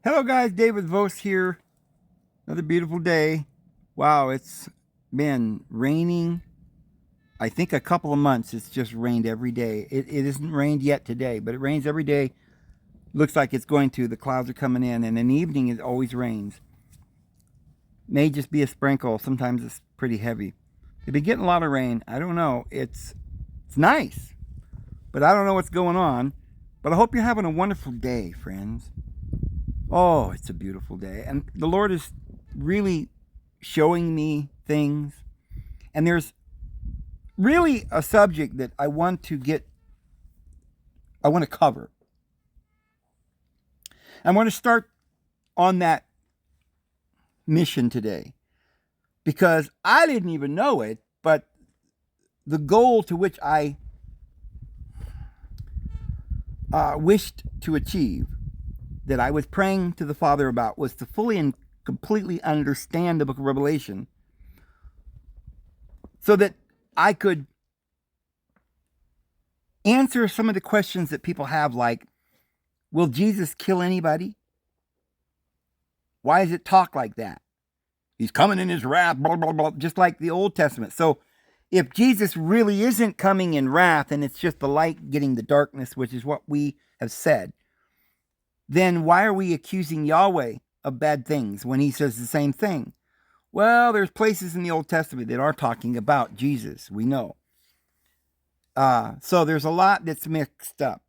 Hello guys, David Vose here. Another beautiful day. Wow, it's been raining. I think a couple of months it's just rained every day. It isn't rained yet today, but it rains every day. Looks like it's going to. The clouds are coming in, and in the evening it always rains. May just be a sprinkle. Sometimes it's pretty heavy. They've been getting a lot of rain. I don't know. It's nice, but I don't know what's going on. But I hope you're having a wonderful day, friends. Oh, it's a beautiful day. And the Lord is really showing me things. And there's really a subject that I want to cover. I want to start on that mission today because I didn't even know it, but the goal to which I wished to achieve, that I was praying to the Father about, was to fully and completely understand the book of Revelation so that I could answer some of the questions that people have, like, will Jesus kill anybody? Why does it talk like that? He's coming in his wrath, blah, blah, blah, just like the Old Testament. So if Jesus really isn't coming in wrath and it's just the light getting the darkness, which is what we have said, then why are we accusing Yahweh of bad things when he says the same thing? Well, there's places in the Old Testament that are talking about Jesus, we know. So there's a lot that's mixed up.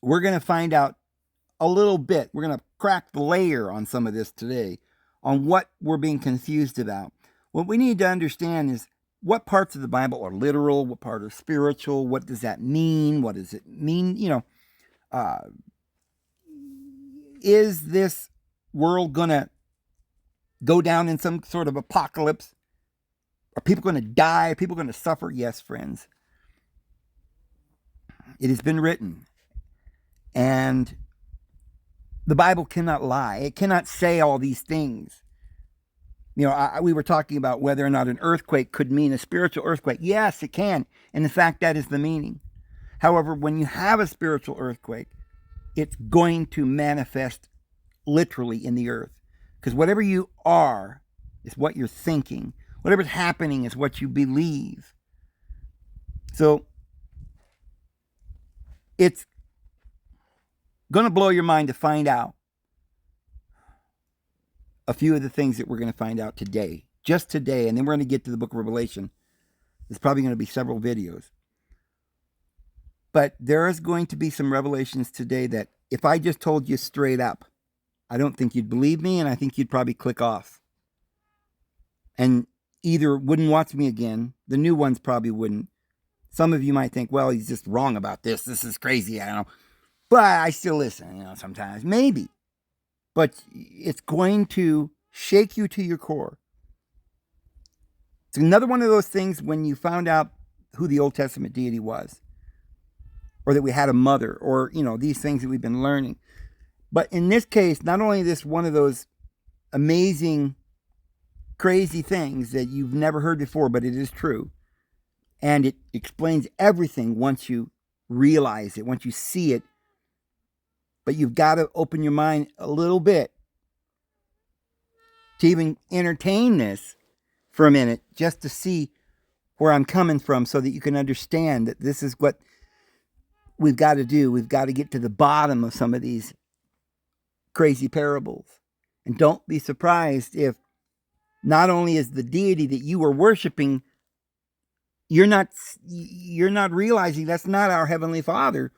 We're going to find out a little bit. We're going to crack the layer on some of this today, on what we're being confused about. What we need to understand is what parts of the Bible are literal, what part are spiritual, what does that mean, what does it mean, is this world going to go down in some sort of apocalypse? Are people going to die? Are people going to suffer? Yes, friends. It has been written. And the Bible cannot lie. It cannot say all these things. We were talking about whether or not an earthquake could mean a spiritual earthquake. Yes, it can. And in fact, that is the meaning. However, when you have a spiritual earthquake, it's going to manifest literally in the earth. Because whatever you are is what you're thinking. Whatever's happening is what you believe. So it's going to blow your mind to find out a few of the things that we're going to find out today. Just today. And then we're going to get to the book of Revelation. There's probably going to be several videos. But there is going to be some revelations today that if I just told you straight up, I don't think you'd believe me, and I think you'd probably click off. And either wouldn't watch me again. The new ones probably wouldn't. Some of you might think, well, he's just wrong about this. This is crazy. I don't know. But I still listen, sometimes. Maybe. But it's going to shake you to your core. It's another one of those things when you found out who the Old Testament deity was, or that we had a mother, or, these things that we've been learning. But in this case, not only is this one of those amazing, crazy things that you've never heard before, but it is true. And it explains everything once you realize it, once you see it. But you've got to open your mind a little bit to even entertain this for a minute, just to see where I'm coming from, so that you can understand that this is what we've got to do. We've got to get to the bottom of some of these crazy parables. And don't be surprised if not only is the deity that you are worshiping, you're not realizing that's not our Heavenly Father.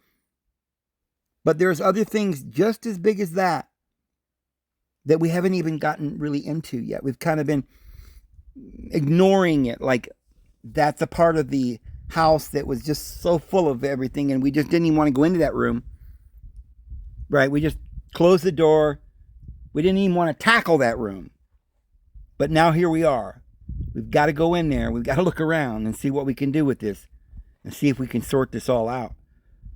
But there's other things just as big as that we haven't even gotten really into yet. We've kind of been ignoring it, like that's a part of the house that was just so full of everything, and we just didn't even want to go into that room. Right? We just closed the door. We didn't even want to tackle that room. But now here we are. We've got to go in there. We've got to look around and see what we can do with this, and see if we can sort this all out.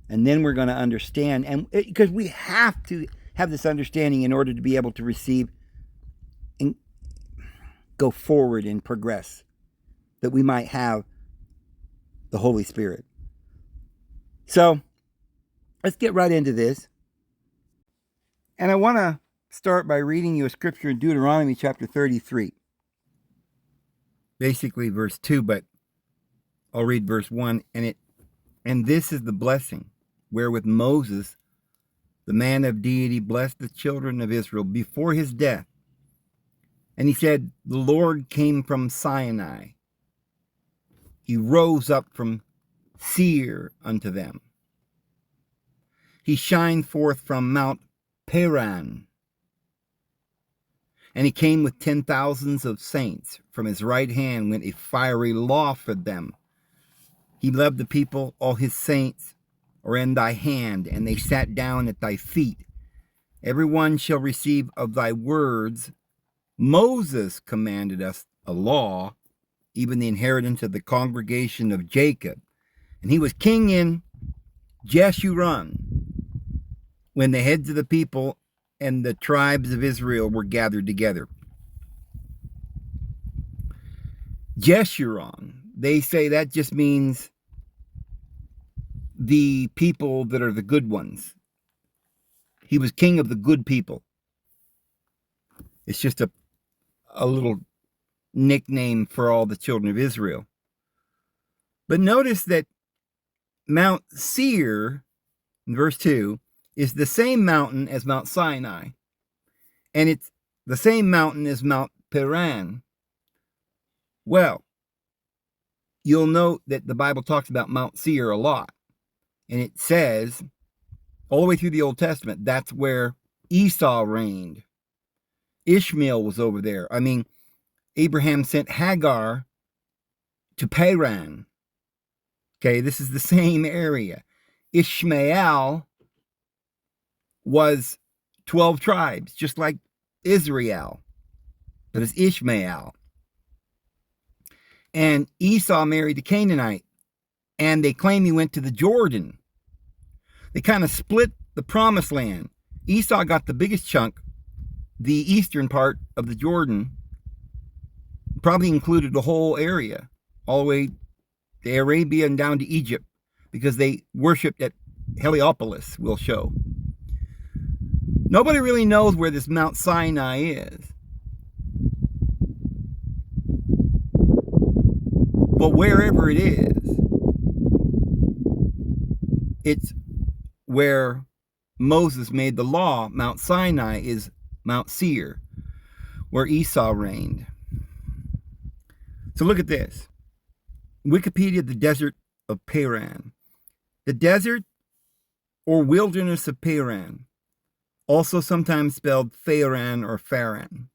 And then we're going to understand, and because we have to have this understanding in order to be able to receive and go forward and progress, that we might have the Holy Spirit. So let's get right into this. And I want to start by reading you a scripture in Deuteronomy chapter 33. Basically verse 2, but I'll read verse 1. And this is the blessing wherewith Moses, the man of deity, blessed the children of Israel before his death. And he said, the Lord came from Sinai. He rose up from Seir unto them. He shined forth from Mount Paran. And he came with 10,000s of saints. From his right hand went a fiery law for them. He loved the people, all his saints are in thy hand, and they sat down at thy feet. Every one shall receive of thy words. Moses commanded us a law, even the inheritance of the congregation of Jacob. And he was king in Jeshurun, when the heads of the people and the tribes of Israel were gathered together. Jeshurun, they say that just means the people that are the good ones. He was king of the good people. It's just a little nickname for all the children of Israel. But notice that Mount Seir, in verse 2, is the same mountain as Mount Sinai. And it's the same mountain as Mount Paran. Well, you'll note that the Bible talks about Mount Seir a lot. And it says, all the way through the Old Testament, that's where Esau reigned. Ishmael was over there. I mean, Abraham sent Hagar to Paran. Okay, this is the same area. Ishmael was 12 tribes, just like Israel. But it's Ishmael. And Esau married a Canaanite. And they claim he went to the Jordan. They kind of split the promised land. Esau got the biggest chunk, the eastern part of the Jordan, probably included the whole area, all the way to Arabia and down to Egypt, because they worshipped at Heliopolis, we'll show. Nobody really knows where this Mount Sinai is. But wherever it is, it's where Moses made the law. Mount Sinai is Mount Seir, where Esau reigned. So look at this. Wikipedia, the desert of Paran. The desert or wilderness of Paran, also sometimes spelled Pharan or Pharan.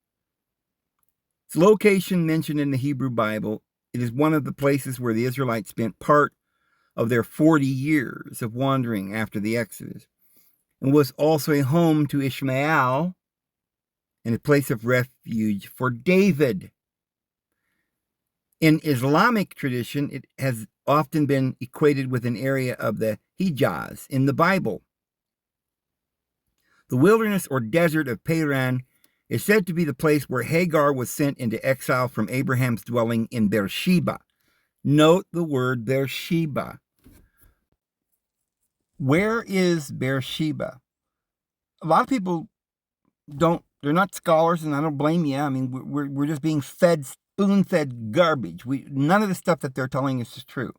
Its location mentioned in the Hebrew Bible, it is one of the places where the Israelites spent part of their 40 years of wandering after the Exodus, and was also a home to Ishmael and a place of refuge for David. In Islamic tradition, it has often been equated with an area of the Hijaz in the Bible. The wilderness or desert of Paran is said to be the place where Hagar was sent into exile from Abraham's dwelling in Beersheba. Note the word Beersheba. Where is Beersheba? A lot of people they're not scholars, and I don't blame you. I mean, we're just being fed, spoon-fed garbage. None of the stuff that they're telling us is true.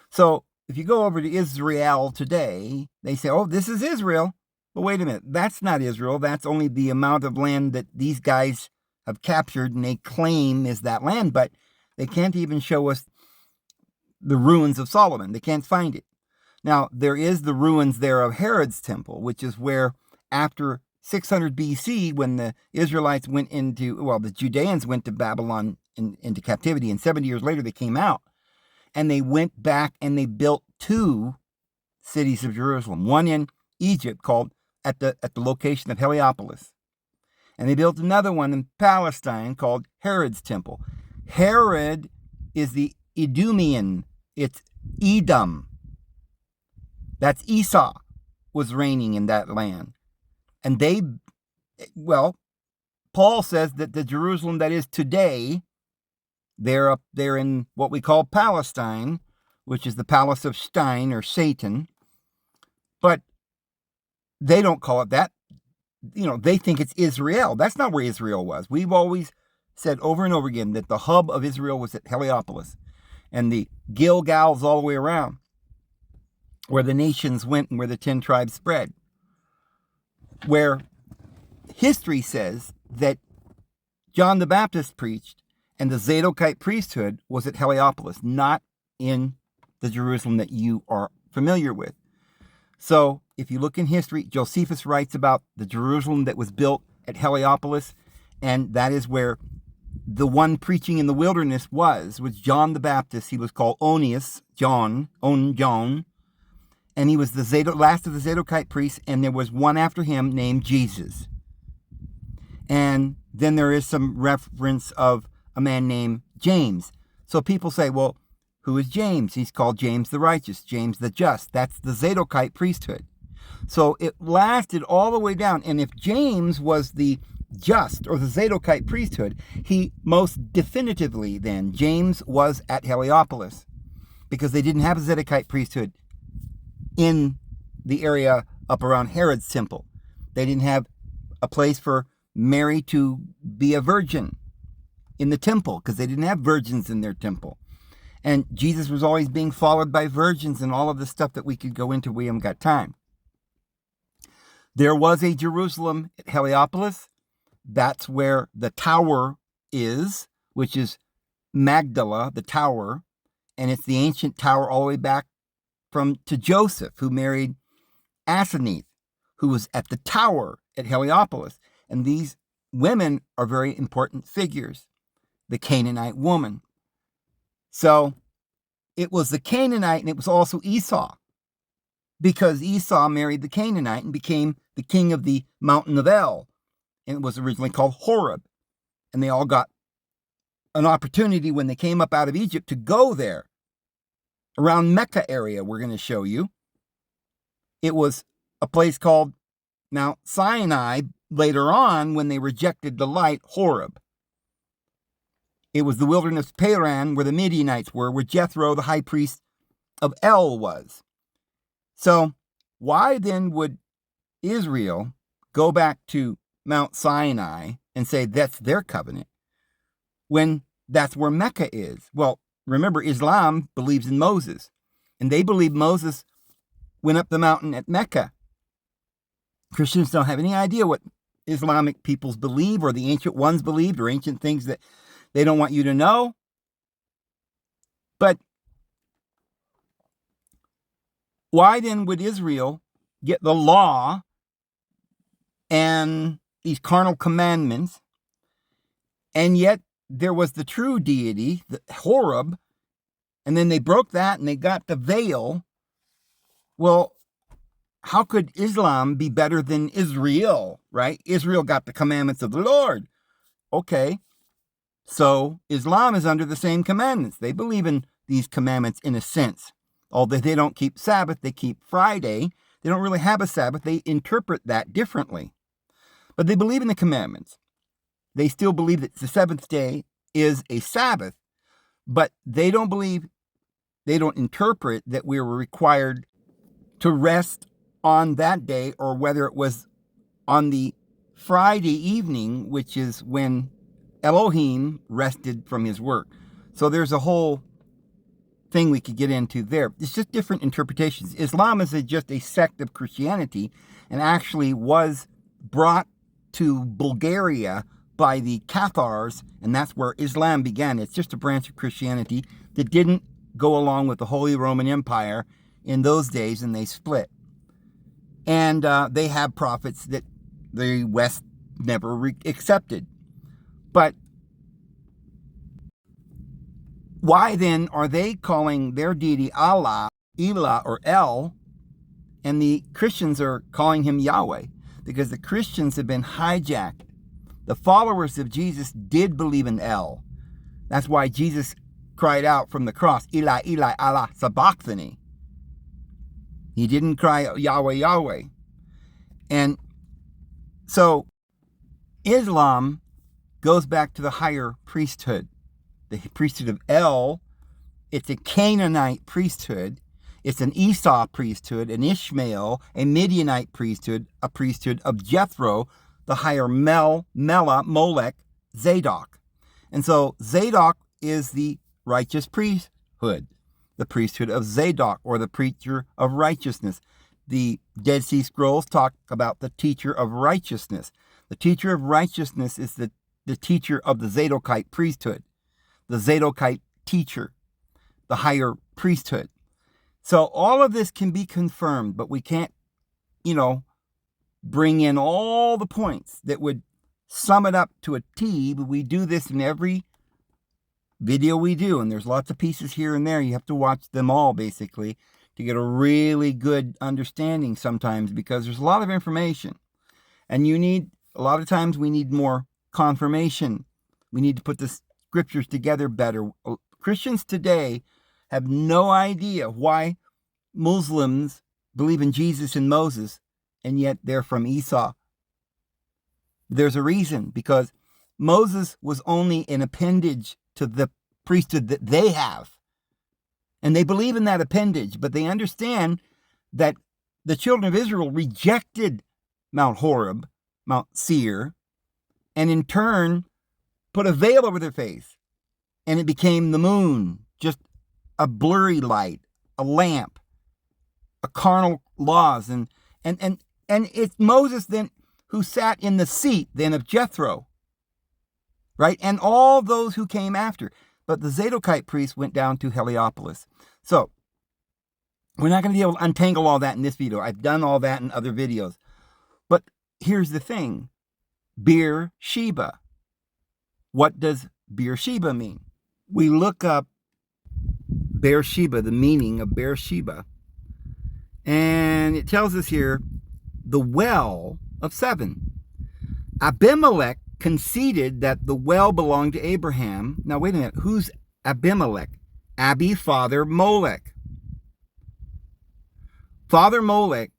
So if you go over to Israel today, they say, oh, this is Israel. But wait a minute, that's not Israel. That's only the amount of land that these guys have captured and they claim is that land. But they can't even show us the ruins of Solomon. They can't find it. Now, there is the ruins there of Herod's temple, which is where after 600 BC, when the Israelites went the Judeans went to Babylon into captivity, and 70 years later they came out, and they went back and they built 2 cities of Jerusalem, one in Egypt called at the location of Heliopolis, and they built another one in Palestine called Herod's temple. Herod is the Edomian. It's Edom. That's Esau was reigning in that land. And Paul says that the Jerusalem that is today, they're up there in what we call Palestine, which is the palace of Stein or Satan. But they don't call it that. they think it's Israel. That's not where Israel was. We've always said over and over again that the hub of Israel was at Heliopolis, and the Gilgal's all the way around, where the nations went and where the 10 tribes spread. Where history says that John the Baptist preached and the zadokite priesthood was at Heliopolis, not in the Jerusalem that you are familiar with. So if you look in history, Josephus writes about the Jerusalem that was built at Heliopolis, and that is where the one preaching in the wilderness was John the Baptist. He was called John, and he was the last of the Zadokite priests, and there was one after him named Jesus. And then there is some reference of a man named James. So people say, well, who is James? He's called James the Righteous, James the Just. That's the Zadokite priesthood. So it lasted all the way down. And if James was the just or the Zadokite priesthood, he most definitively then, James was at Heliopolis, because they didn't have a Zadokite priesthood in the area up around Herod's temple. They didn't have a place for Mary to be a virgin in the temple, because they didn't have virgins in their temple. And Jesus was always being followed by virgins and all of the stuff that we could go into. We haven't got time. There was a Jerusalem at Heliopolis. That's where the tower is, which is Magdala, the tower. And it's the ancient tower all the way back to Joseph, who married Asenath, who was at the tower at Heliopolis. And these women are very important figures. The Canaanite woman. So it was the Canaanite, and it was also Esau, because Esau married the Canaanite and became the king of the mountain of El, and it was originally called Horeb. And they all got an opportunity when they came up out of Egypt to go there. Around Mecca area, we're going to show you. It was a place called Mount Sinai later on, when they rejected the light, Horeb. It was the wilderness of Paran, where the Midianites were, where Jethro, the high priest of El, was. So why then would Israel go back to Mount Sinai and say that's their covenant, when that's where Mecca is? Well, remember, Islam believes in Moses, and they believe Moses went up the mountain at Mecca. Christians don't have any idea what Islamic peoples believe, or the ancient ones believed, or ancient things that they don't want you to know. But why then would Israel get the law and these carnal commandments, and yet there was the true deity, the Horeb, and then they broke that and they got the veil? Well, how could Islam be better than Israel, right? Israel got the commandments of the Lord. Okay. So Islam is under the same commandments. They believe in these commandments in a sense. Although they don't keep Sabbath, they keep Friday. They don't really have a Sabbath. They interpret that differently. But they believe in the commandments. They still believe that the seventh day is a Sabbath. But they don't interpret that we were required to rest on that day, or whether it was on the Friday evening, which is when Elohim rested from his work. So there's a whole thing we could get into there. It's just different interpretations. Islam is just a sect of Christianity, and actually was brought to Bulgaria by the Cathars, and that's where Islam began. It's just a branch of Christianity that didn't go along with the Holy Roman Empire in those days, and they split. And they have prophets that the West never accepted. But why then are they calling their deity Allah, Elah, or El, and the Christians are calling him Yahweh? Because the Christians have been hijacked. The followers of Jesus did believe in El. That's why Jesus cried out from the cross, Eli, Eli, Allah, sabachthani. He didn't cry Yahweh, Yahweh. And so Islam goes back to the higher priesthood, the priesthood of El. It's a Canaanite priesthood. It's an Esau priesthood, an Ishmael, a Midianite priesthood, a priesthood of Jethro, the higher Mela, Molech, Zadok. And so Zadok is the righteous priesthood, the priesthood of Zadok, or the preacher of righteousness. The Dead Sea Scrolls talk about the teacher of righteousness. The teacher of righteousness is the teacher of the zadokite priesthood, the zadokite teacher, the higher priesthood. So all of this can be confirmed, but we can't, bring in all the points that would sum it up to a T. But we do this in every video we do, and there's lots of pieces here and there. You have to watch them all, basically, to get a really good understanding sometimes, because there's a lot of information. And a lot of times we need more confirmation. We need to put the scriptures together better. Christians today have no idea why Muslims believe in Jesus and Moses, and yet they're from Esau. There's a reason, because Moses was only an appendage to the priesthood that they have. And they believe in that appendage, but they understand that the children of Israel rejected Mount Horeb, Mount Seir, and in turn put a veil over their face. And it became the moon, just a blurry light, a lamp, a carnal laws. And it's Moses then who sat in the seat then of Jethro, right? And all those who came after. But the Zadokite priests went down to Heliopolis. So we're not going to be able to untangle all that in this video. I've done all that in other videos. But here's the thing. Beersheba. What does Beersheba mean? We look up Beersheba, the meaning of Beersheba. And it tells us here, the well of 7. Abimelech conceded that the well belonged to Abraham. Now, wait a minute. Who's Abimelech? Abi, father, Molech. Father Molech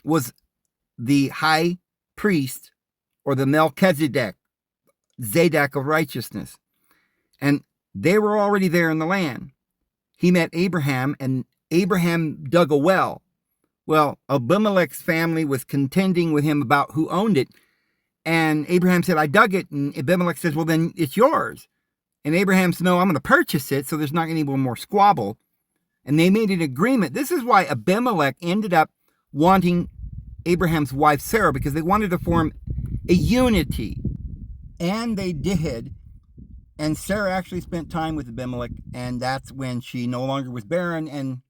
was the high priest, or the Melchizedek, Zadok of righteousness. And they were already there in the land. He met Abraham, and Abraham dug a well. Well, Abimelech's family was contending with him about who owned it. And Abraham said, I dug it. And Abimelech says, well, then it's yours. And Abraham said, no, I'm going to purchase it, so there's not going to be more squabble. And they made an agreement. This is why Abimelech ended up wanting Abraham's wife Sarah, because they wanted to form a unity. And they did. And Sarah actually spent time with Abimelech, and that's when she no longer was barren, and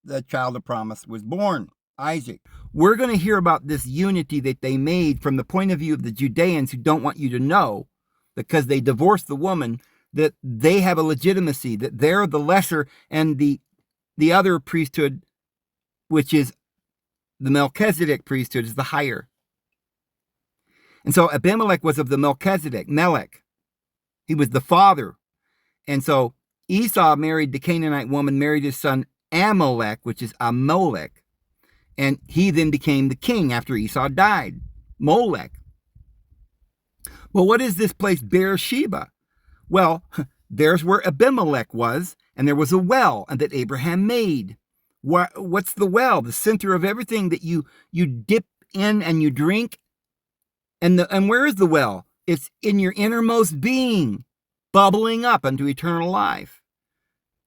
the child of promise was born, Isaac. We're going to hear about this unity that they made from the point of view of the Judeans, who don't want you to know, because they divorced the woman, that they have a legitimacy, that they're the lesser, and the other priesthood, which is the Melchizedek priesthood, is the higher. And so Abimelech was of the Melech. He was the father. And so Esau married the Canaanite woman, married his son Amalek, which is Amalek. And he then became the king after Esau died, Molech. Well, what is this place, Beersheba? Well, there's where Abimelech was, and there was a well that Abraham made. What's the well? The center of everything that you dip in and you drink. And where is the well? It's in your innermost being, bubbling up unto eternal life,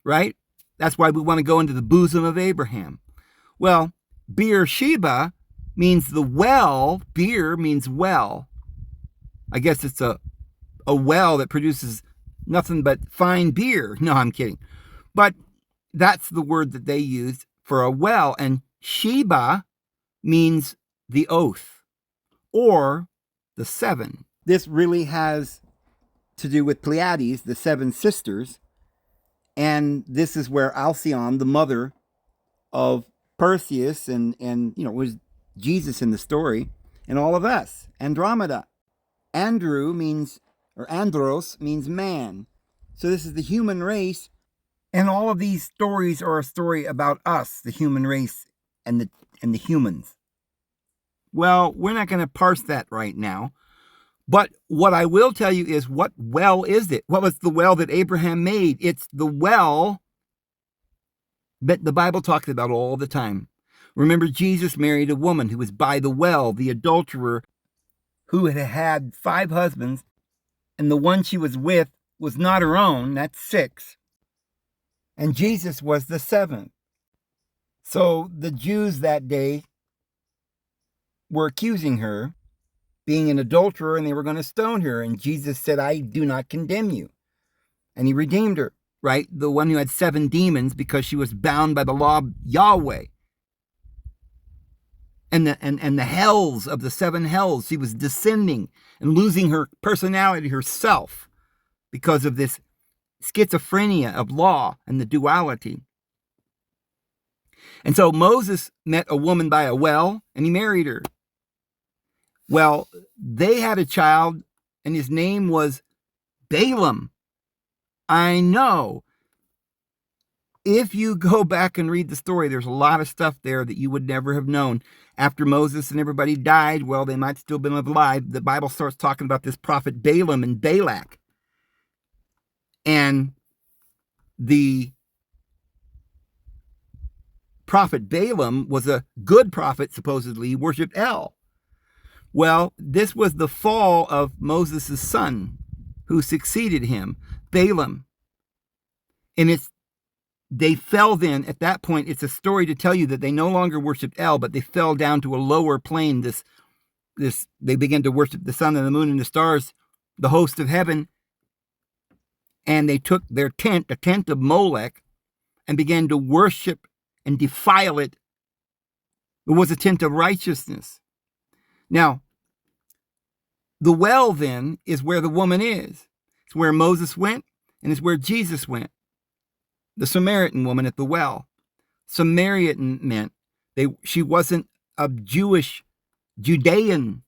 right? That's why we want to go into the bosom of Abraham. Well, Beersheba means the well. Beer means well. I guess it's a well that produces nothing but fine beer. No, I'm kidding. But that's the word that they used for a well. And Sheba means the oath, or the 7. This really has to do with Pleiades, the 7 sisters. And this is where Alcyone, the mother of Perseus, and was Jesus in the story, and all of us. Andromeda. Andrew means, or Andros means man. So this is the human race. And all of these stories are a story about us, the human race, and the humans. Well, we're not going to parse that right now. But what I will tell you is, what well is it? What was the well that Abraham made? It's the well But the Bible talks about all the time. Remember, Jesus married a woman who was by the well, the adulterer, who had had 5 husbands, and the one she was with was not her own. That's 6. And Jesus was the 7th. So the Jews that day were accusing her being an adulterer, and they were going to stone her. And Jesus said, I do not condemn you. And he redeemed her, right? The one who had 7 demons because she was bound by the law of Yahweh. And the hells of the 7 hells, she was descending and losing her personality, herself, because of this schizophrenia of law and the duality. And so Moses met a woman by a well, and he married her. Well, they had a child, and his name was Balaam. I know. If you go back and read the story, there's a lot of stuff there that you would never have known. After Moses and everybody died, well, they might still have been alive. The Bible starts talking about this prophet Balaam and Balak. And the prophet Balaam was a good prophet, supposedly. He worshipped El. Well, this was the fall of Moses' son, who succeeded him, Balaam. And they fell then, at that point, it's a story to tell you that they no longer worshipped El, but they fell down to a lower plane. They began to worship the sun and the moon and the stars, the host of heaven. And they took their tent, the tent of Molech, and began to worship and defile it. It was a tent of righteousness. Now, the well then is where the woman is. It's where Moses went, and it's where Jesus went. The Samaritan woman at the well. Samaritan meant she wasn't a Judean,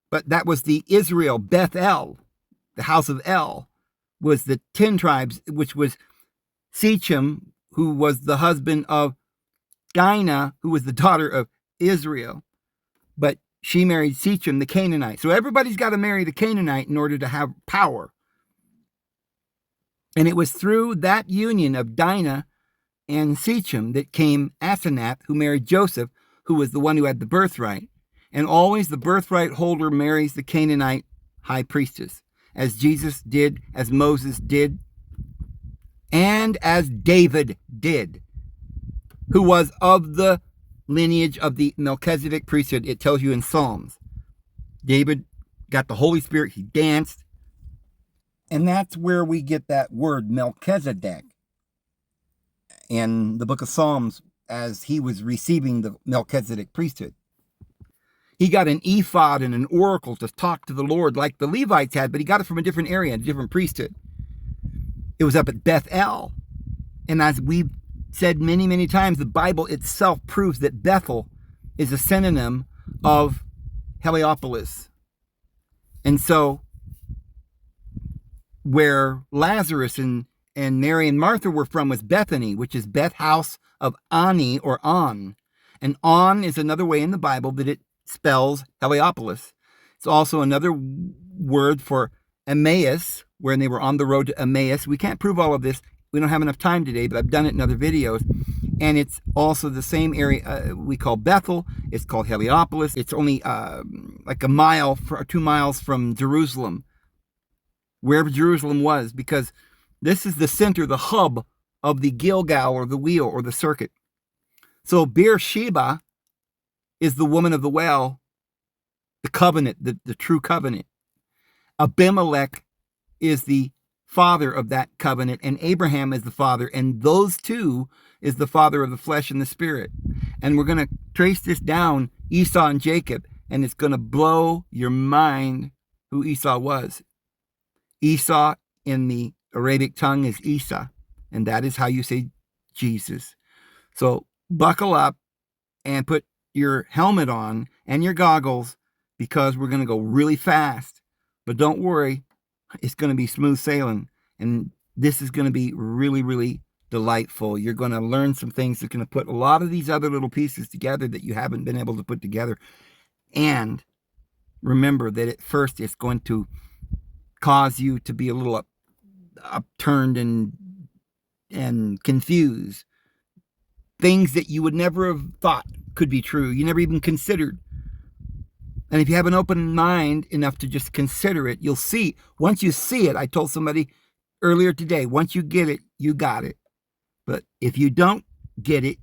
but that was the Israel, Bethel, the house of El, was the 10 tribes, which was Shechem, who was the husband of Dinah, who was the daughter of Israel. But she married Shechem, the Canaanite. So everybody's got to marry the Canaanite in order to have power. And it was through that union of Dinah and Shechem that came Asenath, who married Joseph, who was the one who had the birthright. And always the birthright holder marries the Canaanite high priestess, as Jesus did, as Moses did, and as David did, who was of the lineage of the Melchizedek priesthood. It tells you in Psalms. David got the Holy Spirit. He danced. And that's where we get that word Melchizedek in the book of Psalms, as he was receiving the Melchizedek priesthood. He got an ephod and an oracle to talk to the Lord like the Levites had, but he got it from a different area, a different priesthood. It was up at Bethel. And as we've said many, many times, the Bible itself proves that Bethel is a synonym of Heliopolis. And so where Lazarus and Mary and Martha were from was Bethany, which is Beth house of Ani or On. And On is another way in the Bible that it spells Heliopolis. It's also another word for Emmaus, when they were on the road to Emmaus. We can't prove all of this. We don't have enough time today, but I've done it in other videos. And it's also the same area we call Bethel. It's called Heliopolis. It's only like 2 miles from Jerusalem, wherever Jerusalem was, because this is the center, the hub of the Gilgal or the wheel or the circuit. So Beersheba is the woman of the well, the covenant, the true covenant. Abimelech is the father of that covenant, and Abraham is the father, and those two is the father of the flesh and the spirit. And we're going to trace this down, Esau and Jacob, and it's going to blow your mind who Esau was. Esau in the Arabic tongue is Isa, and that is how you say Jesus. So buckle up and put your helmet on and your goggles, because we're going to go really fast. But don't worry, it's going to be smooth sailing, and this is going to be really, really delightful. You're going to learn some things that are going to put a lot of these other little pieces together that you haven't been able to put together. And remember that at first it's going to cause you to be a little upturned and confused. things that you would never have thought could be true, you never even considered. And if you have an open mind enough to just consider it, you'll see. Once you see it, I told somebody earlier today, once you get it, you got it. But if you don't get it,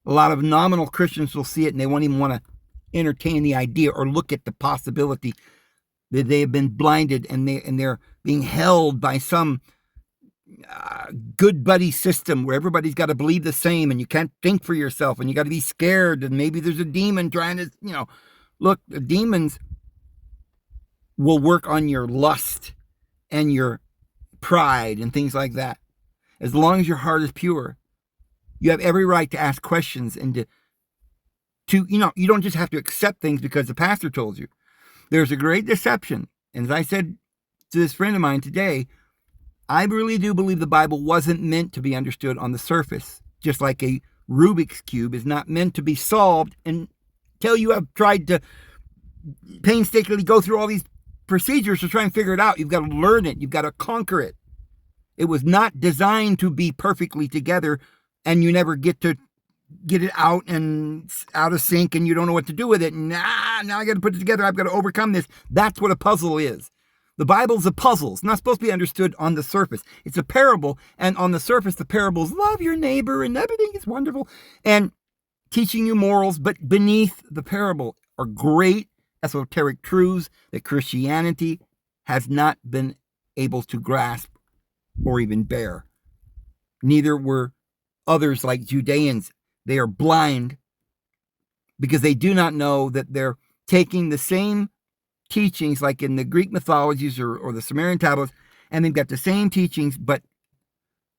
a lot of nominal Christians will see it and they won't even want to entertain the idea or look at the possibility that they have been blinded and they're being held by some good buddy system where everybody's got to believe the same and you can't think for yourself and you got to be scared and maybe there's a demon trying to, look, the demons will work on your lust and your pride and things like that. As long as your heart is pure, you have every right to ask questions and to you don't just have to accept things because the pastor told you. There's a great deception. And as I said to this friend of mine today, I really do believe the Bible wasn't meant to be understood on the surface, just like a Rubik's Cube is not meant to be solved until you have tried to painstakingly go through all these procedures to try and figure it out. You've got to learn it. You've got to conquer it. It was not designed to be perfectly together and you never get to get it out and out of sync and you don't know what to do with it. Now I got to put it together. I've got to overcome this. That's what a puzzle is. The Bible's a puzzle. It's not supposed to be understood on the surface. It's a parable, and on the surface, the parables love your neighbor and everything is wonderful and teaching you morals, but beneath the parable are great esoteric truths that Christianity has not been able to grasp or even bear. Neither were others like Judeans. They are blind because they do not know that they're taking the same teachings like in the Greek mythologies or the Sumerian tablets, and they've got the same teachings, but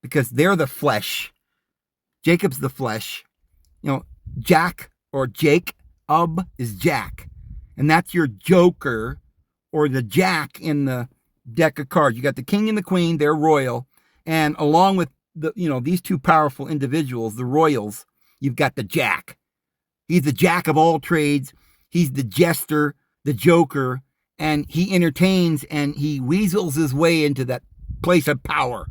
because they're the flesh, Jacob's the flesh, Jack or Jacob is Jack, and that's your joker or the jack in the deck of cards. You got the king and the queen, they're royal, and along with these two powerful individuals, the royals, you've got the jack. He's the jack of all trades. He's the jester, the joker, and he entertains and he weasels his way into that place of power.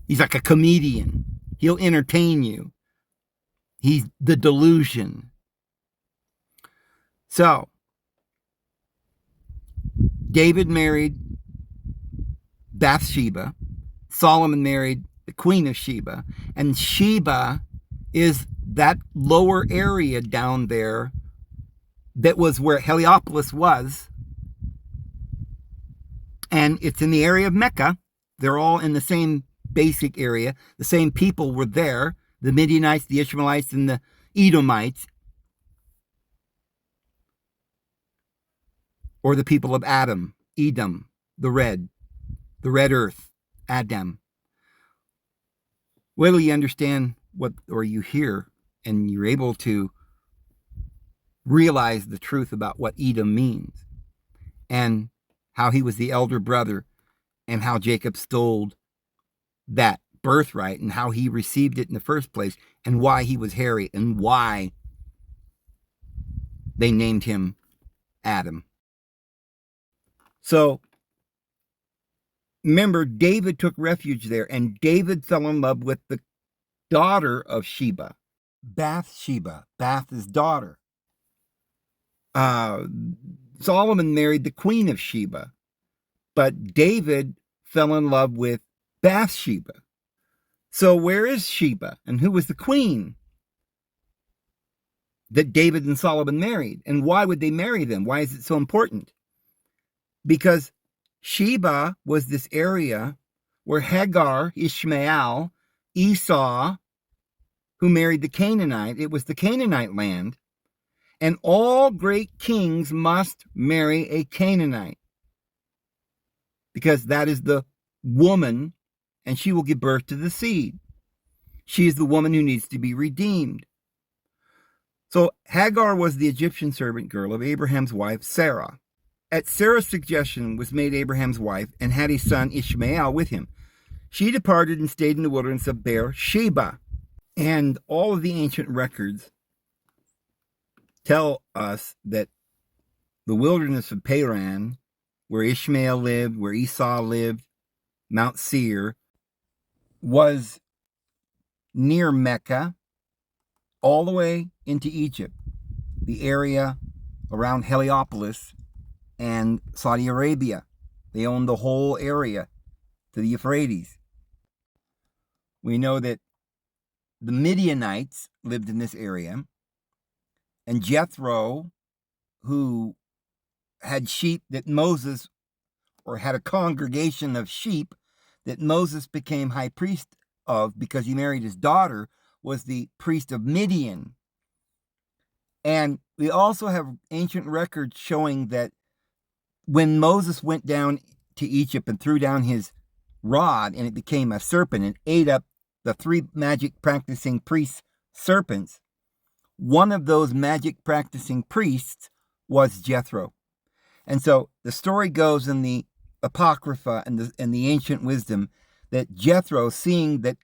He's like a comedian. He'll entertain you. He's the delusion. So, David married Bathsheba. Solomon married the Queen of Sheba. And Sheba is that lower area down there that was where Heliopolis was. And it's in the area of Mecca. They're all in the same basic area. The same people were there. The Midianites, the Ishmaelites, and the Edomites. Or the people of Adam, Edom, the red earth, Adam. Whether you understand or you hear and you're able to realize the truth about what Edom means and how he was the elder brother and how Jacob stole that birthright and how he received it in the first place and why he was hairy and why they named him Adam. So, remember, David took refuge there, and David fell in love with the daughter of Sheba, Bathsheba. Bath is daughter. Solomon married the Queen of Sheba, but David fell in love with Bathsheba. So where is Sheba, and who was the queen that David and Solomon married, and why would they marry them? Why is it so important? Because Sheba was this area where Hagar, Ishmael, Esau, who married the Canaanite, it was the Canaanite land, and all great kings must marry a Canaanite because that is the woman, and she will give birth to the seed. She is the woman who needs to be redeemed. So Hagar was the Egyptian servant girl of Abraham's wife, Sarah. At Sarah's suggestion was made Abraham's wife and had a son, Ishmael, with him. She departed and stayed in the wilderness of Beersheba. And all of the ancient records tell us that the wilderness of Paran, where Ishmael lived, where Esau lived, Mount Seir, was near Mecca, all the way into Egypt, the area around Heliopolis and Saudi Arabia. They owned the whole area to the Euphrates. We know that the Midianites lived in this area, and Jethro, who had sheep that Moses, or had a congregation of sheep that Moses became high priest of because he married his daughter, was the priest of Midian. And we also have ancient records showing that when Moses went down to Egypt and threw down his rod and it became a serpent and ate up the 3 magic practicing priests' serpents, one of those magic practicing priests was Jethro. And so the story goes in the Apocrypha and the ancient wisdom that Jethro, seeing that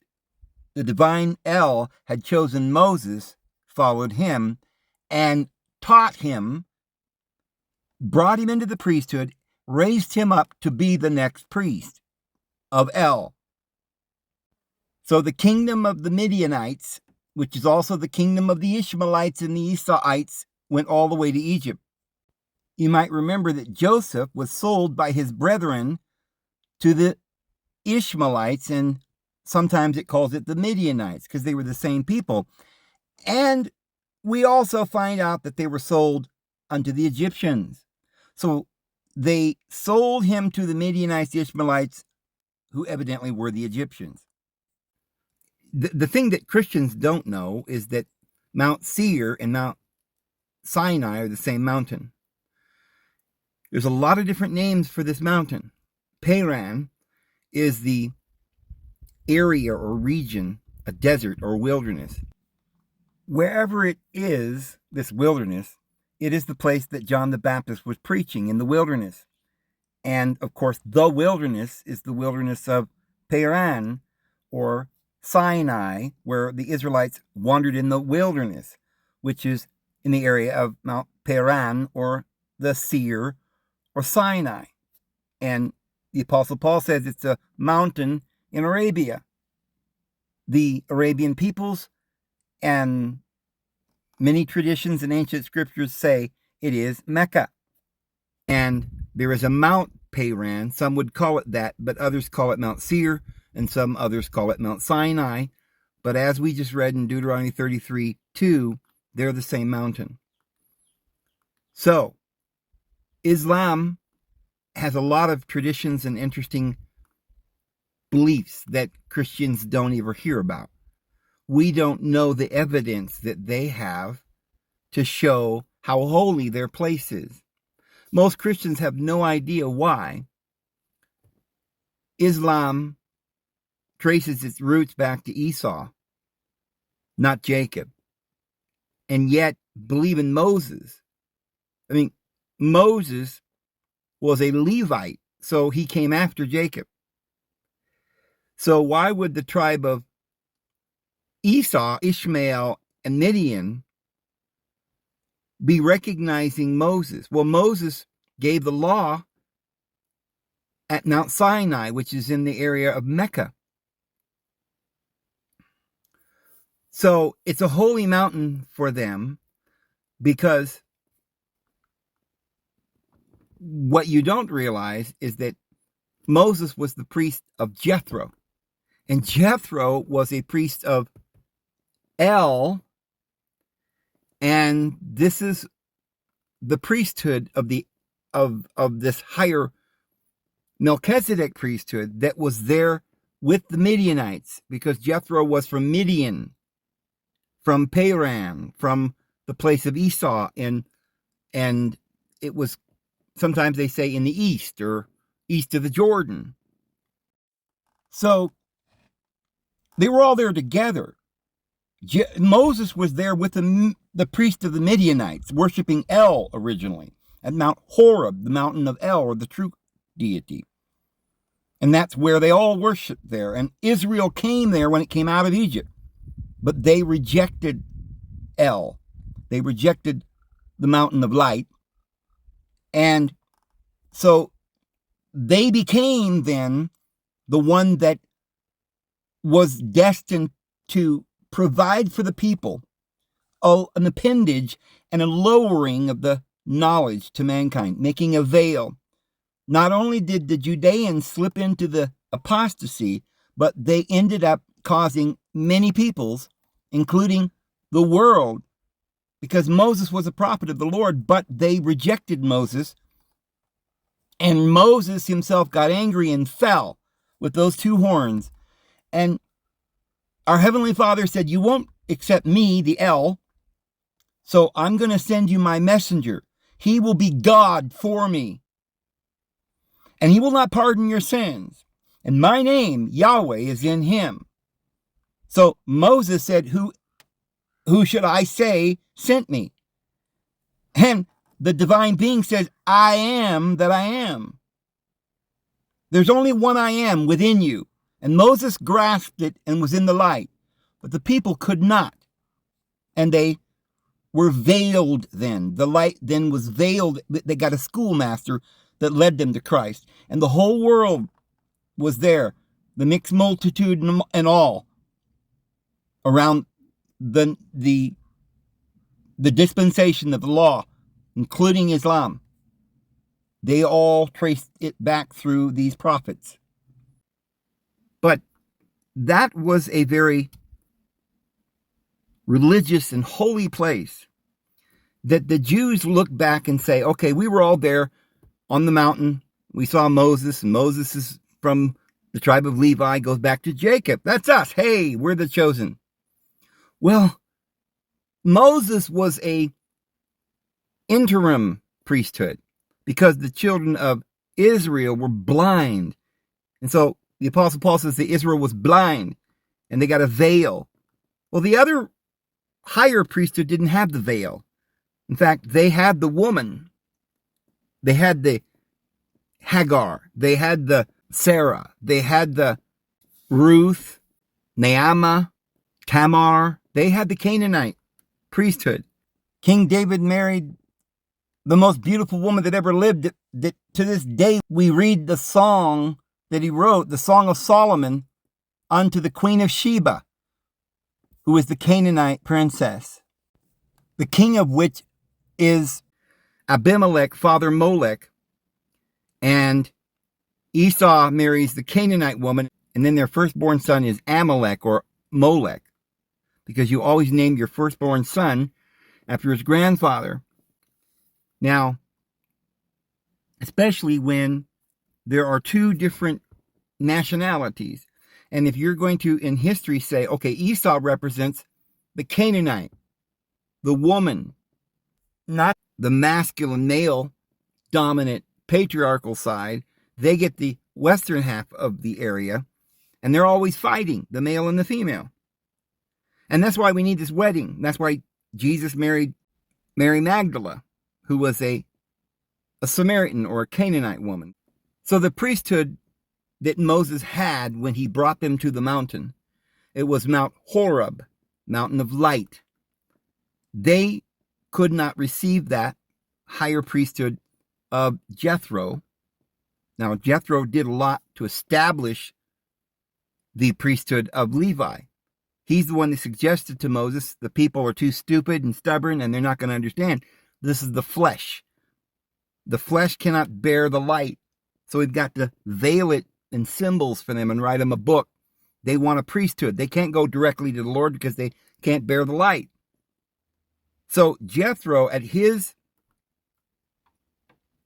the divine El had chosen Moses, followed him and taught him, brought him into the priesthood, raised him up to be the next priest of El. So the kingdom of the Midianites, which is also the kingdom of the Ishmaelites and the Esauites, went all the way to Egypt. You might remember that Joseph was sold by his brethren to the Ishmaelites, and sometimes it calls it the Midianites because they were the same people. And we also find out that they were sold unto the Egyptians. So they sold him to the Midianites, the Ishmaelites, who evidently were the Egyptians. The thing that Christians don't know is that Mount Seir and Mount Sinai are the same mountain. There's a lot of different names for this mountain. Paran is the area or region, a desert or wilderness. Wherever it is, this wilderness, it is the place that John the Baptist was preaching, in the wilderness. And of course, the wilderness is the wilderness of Paran or Sinai, where the Israelites wandered in the wilderness, which is in the area of Mount Paran or the Seir or Sinai. And the Apostle Paul says it's a mountain in Arabia. The Arabian peoples and many traditions and ancient scriptures say it is Mecca. And there is a Mount Paran. Some would call it that, but others call it Mount Seir, and some others call it Mount Sinai. But as we just read in Deuteronomy 33:2, they're the same mountain. So, Islam has a lot of traditions and interesting beliefs that Christians don't ever hear about. We don't know the evidence that they have to show how holy their place is. Most Christians have no idea why Islam traces its roots back to Esau, not Jacob, and yet believe in Moses. I mean, Moses was a Levite, so he came after Jacob. So why would the tribe of Esau, Ishmael, and Midian be recognizing Moses? Well, Moses gave the law at Mount Sinai, which is in the area of Mecca. So it's a holy mountain for them, because what you don't realize is that Moses was the priest of Jethro, and Jethro was a priest of El, and this is the priesthood of this higher Melchizedek priesthood that was there with the Midianites, because Jethro was from Midian, from Paran, from the place of Esau, and it was, sometimes they say, in the east or east of the Jordan. So they were all there together. Moses was there with the priest of the Midianites, worshiping El originally at Mount Horeb, the mountain of El, or the true deity. And that's where they all worshiped there. And Israel came there when it came out of Egypt. But they rejected El. They rejected the mountain of light. And so they became then the one that was destined to provide for the people an appendage and a lowering of the knowledge to mankind, making a veil. Not only did the Judeans slip into the apostasy, but they ended up causing many peoples, including the world, because Moses was a prophet of the Lord, but they rejected Moses, and Moses himself got angry and fell with those two horns. And our Heavenly Father said, you won't accept me, the El, so I'm going to send you my messenger. He will be God for me, and he will not pardon your sins. And my name, Yahweh, is in him. So Moses said, who should I say sent me? And the divine being says, I am that I am. There's only one I am within you. And Moses grasped it and was in the light, but the people could not. And they were veiled then. The light then was veiled. They got a schoolmaster that led them to Christ. And the whole world was there, the mixed multitude and all, around the dispensation of the law, including Islam. They all traced it back through these prophets. But that was a very religious and holy place that the Jews look back and say, okay, we were all there on the mountain. We saw Moses, and Moses is from the tribe of Levi, goes back to Jacob. That's us. Hey, we're the chosen. Well, Moses was a interim priesthood because the children of Israel were blind. And so the Apostle Paul says that Israel was blind and they got a veil. Well, the other higher priesthood didn't have the veil. In fact, they had the woman. They had the Hagar. They had the Sarah. They had the Ruth, Naamah, Tamar. They had the Canaanite priesthood. King David married the most beautiful woman that ever lived. That to this day, we read the song that he wrote, the Song of Solomon, unto the Queen of Sheba, who is the Canaanite princess, the king of which is Abimelech, father Molech, and Esau marries the Canaanite woman, and then their firstborn son is Amalek or Molech, because you always name your firstborn son after his grandfather. Now, especially when there are two different nationalities, and if you're going to, in history, say, okay, Esau represents the Canaanite, the woman, not the masculine, male, dominant, patriarchal side. They get the western half of the area, and they're always fighting, the male and the female. And that's why we need this wedding. That's why Jesus married Mary Magdalene, who was a Samaritan or a Canaanite woman. So the priesthood that Moses had when he brought them to the mountain, it was Mount Horeb, mountain of light. They could not receive that higher priesthood of Jethro. Now, Jethro did a lot to establish the priesthood of Levi. He's the one that suggested to Moses, the people are too stupid and stubborn and they're not going to understand. This is the flesh. The flesh cannot bear the light. So we've got to veil it in symbols for them and write them a book. They want a priesthood. They can't go directly to the Lord because they can't bear the light. So Jethro, at his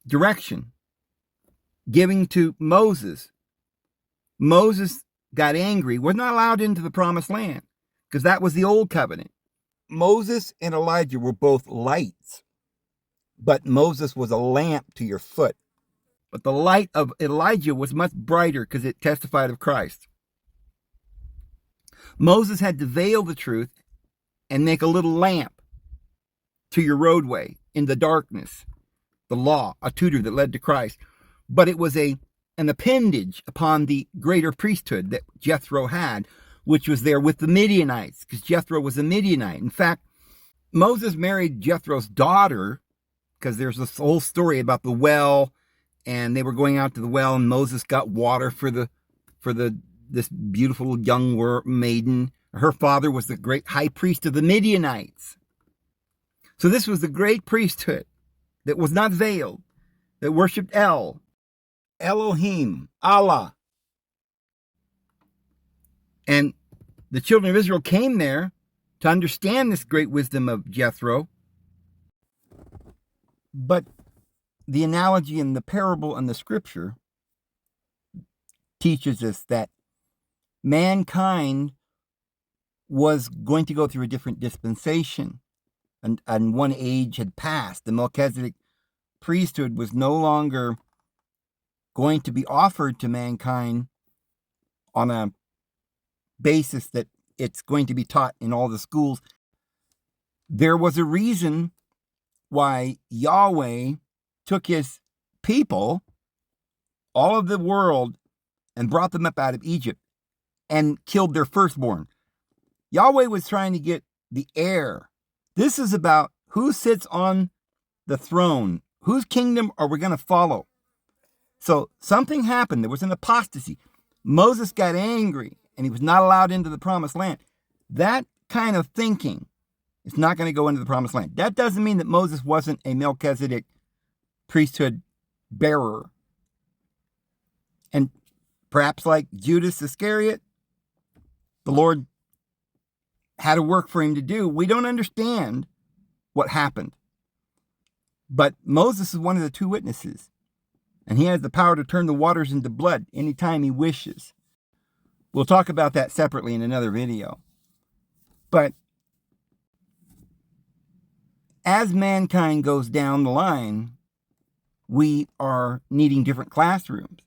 direction, giving to Moses, Moses got angry, was not allowed into the promised land because that was the old covenant. Moses and Elijah were both lights, but Moses was a lamp to your foot. But the light of Elijah was much brighter because it testified of Christ. Moses had to veil the truth and make a little lamp to your roadway in the darkness, the law, a tutor that led to Christ. But it was an appendage upon the greater priesthood that Jethro had, which was there with the Midianites, because Jethro was a Midianite. In fact, Moses married Jethro's daughter because there's this whole story about the well, and they were going out to the well, and Moses got water for the this beautiful young maiden. Her father was the great high priest of the Midianites. So this was the great priesthood that was not veiled, that worshipped Elohim, Allah. And the children of Israel came there to understand this great wisdom of Jethro. But the analogy in the parable and the scripture teaches us that mankind was going to go through a different dispensation. And one age had passed. The Melchizedek priesthood was no longer going to be offered to mankind on a basis that it's going to be taught in all the schools. There was a reason why Yahweh took his people, all of the world, and brought them up out of Egypt and killed their firstborn. Yahweh was trying to get the heir. This is about who sits on the throne. Whose kingdom are we going to follow? So something happened. There was an apostasy. Moses got angry and he was not allowed into the promised land. That kind of thinking is not going to go into the promised land. That doesn't mean that Moses wasn't a Melchizedek priesthood bearer. And perhaps like Judas Iscariot, the Lord had a work for him to do. We don't understand what happened. But Moses is one of the two witnesses. And he has the power to turn the waters into blood anytime he wishes. We'll talk about that separately in another video. But as mankind goes down the line, we are needing different classrooms.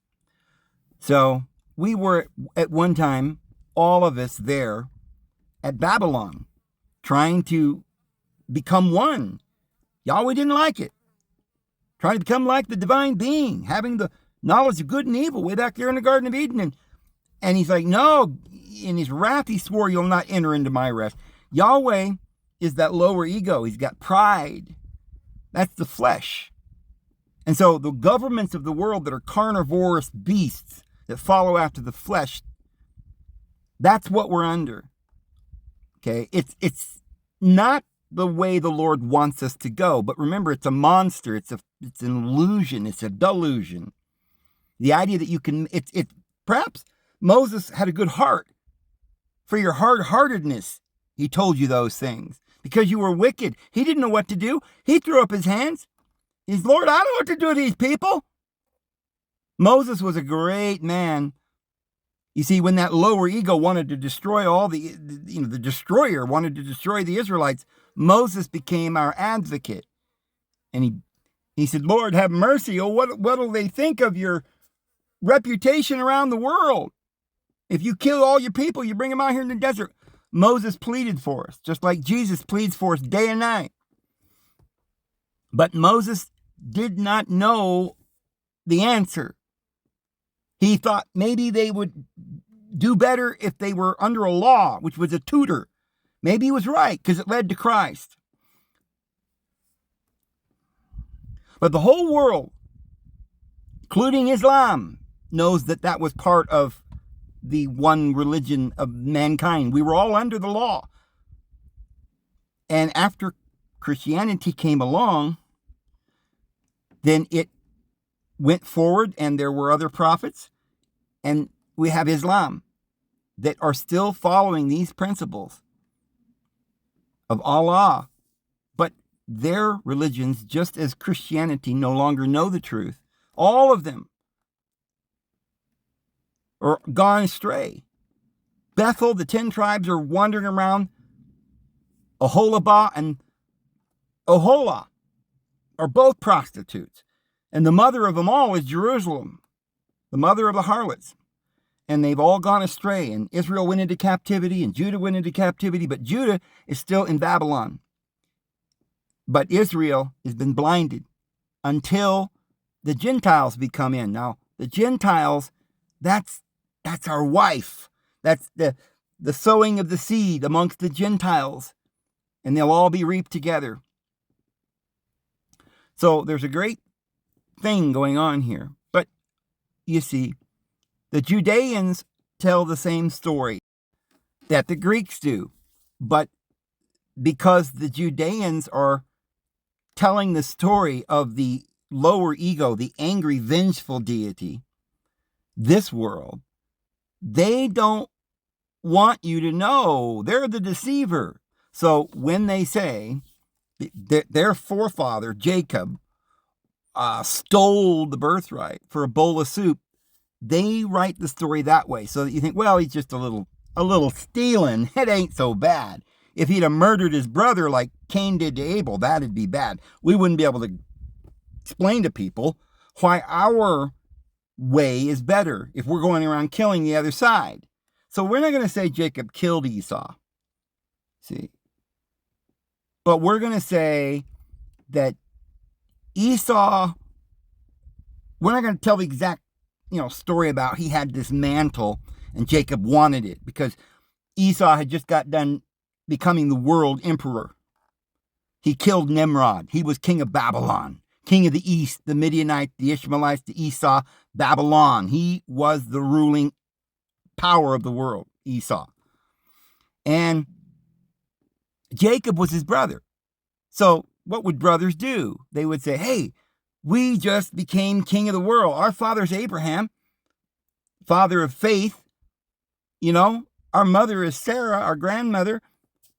So we were at one time, all of us there at Babylon, trying to become one. Yahweh didn't like it. Trying to become like the divine being, having the knowledge of good and evil way back there in the Garden of Eden. And he's like, no, in his wrath he swore, you'll not enter into my rest. Yahweh is that lower ego. He's got pride. That's the flesh. And so the governments of the world that are carnivorous beasts that follow after the flesh, that's what we're under. Okay, it's not the way the Lord wants us to go, but remember, it's a monster. It's an illusion. It's a delusion. The idea that you can, perhaps Moses had a good heart. For your hard-heartedness, he told you those things. Because you were wicked. He didn't know what to do. He threw up his hands. He's, Lord, I don't know what to do with these people. Moses was a great man. You see, when that lower ego wanted to destroy the destroyer wanted to destroy the Israelites, Moses became our advocate. And he said, Lord, have mercy. Oh, what'll they think of your reputation around the world? If you kill all your people, you bring them out here in the desert. Moses pleaded for us, just like Jesus pleads for us day and night. But Moses did not know the answer. He thought maybe they would do better if they were under a law, which was a tutor. Maybe he was right, because it led to Christ. But the whole world, including Islam, knows that that was part of the one religion of mankind. We were all under the law. And after Christianity came along, then it went forward and there were other prophets. And we have Islam that are still following these principles of Allah. But their religions, just as Christianity, no longer know the truth. All of them are gone astray. Bethel, the 10 tribes are wandering around. Oholabah and Oholah are both prostitutes. And the mother of them all is Jerusalem, the mother of the harlots. And they've all gone astray. And Israel went into captivity and Judah went into captivity. But Judah is still in Babylon. But Israel has been blinded until the Gentiles come in. Now, the Gentiles, that's our wife. That's the sowing of the seed amongst the Gentiles. And they'll all be reaped together. So there's a great thing going on here. But you see, the Judeans tell the same story that the Greeks do. But because the Judeans are telling the story of the lower ego, the angry, vengeful deity, this world, they don't want you to know. They're the deceiver. So when they say their forefather, Jacob, stole the birthright for a bowl of soup, they write the story that way so that you think, well, he's just a little stealing. It ain't so bad. If he'd have murdered his brother like Cain did to Abel, that'd be bad. We wouldn't be able to explain to people why our way is better if we're going around killing the other side. So we're not going to say Jacob killed Esau. See? But we're going to say that Esau, we're not going to tell the exact, story about he had this mantle and Jacob wanted it because Esau had just got done becoming the world emperor. He killed Nimrod. He was king of Babylon, king of the east, the Midianites, the Ishmaelites, the Esau, Babylon. He was the ruling power of the world, Esau. And Jacob was his brother. So what would brothers do? They would say, hey, we just became king of the world. Our father's Abraham, father of faith. Our mother is Sarah, our grandmother.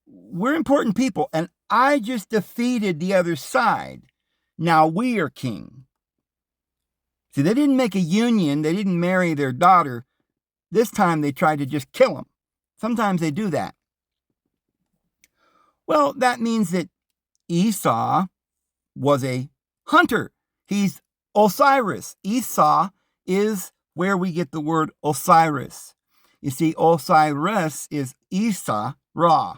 We're important people. And I just defeated the other side. Now we are king. See, they didn't make a union. They didn't marry their daughter. This time they tried to just kill him. Sometimes they do that. Well, that means that Esau was a hunter. He's Osiris. Esau is where we get the word Osiris. You see, Osiris is Esau, Ra.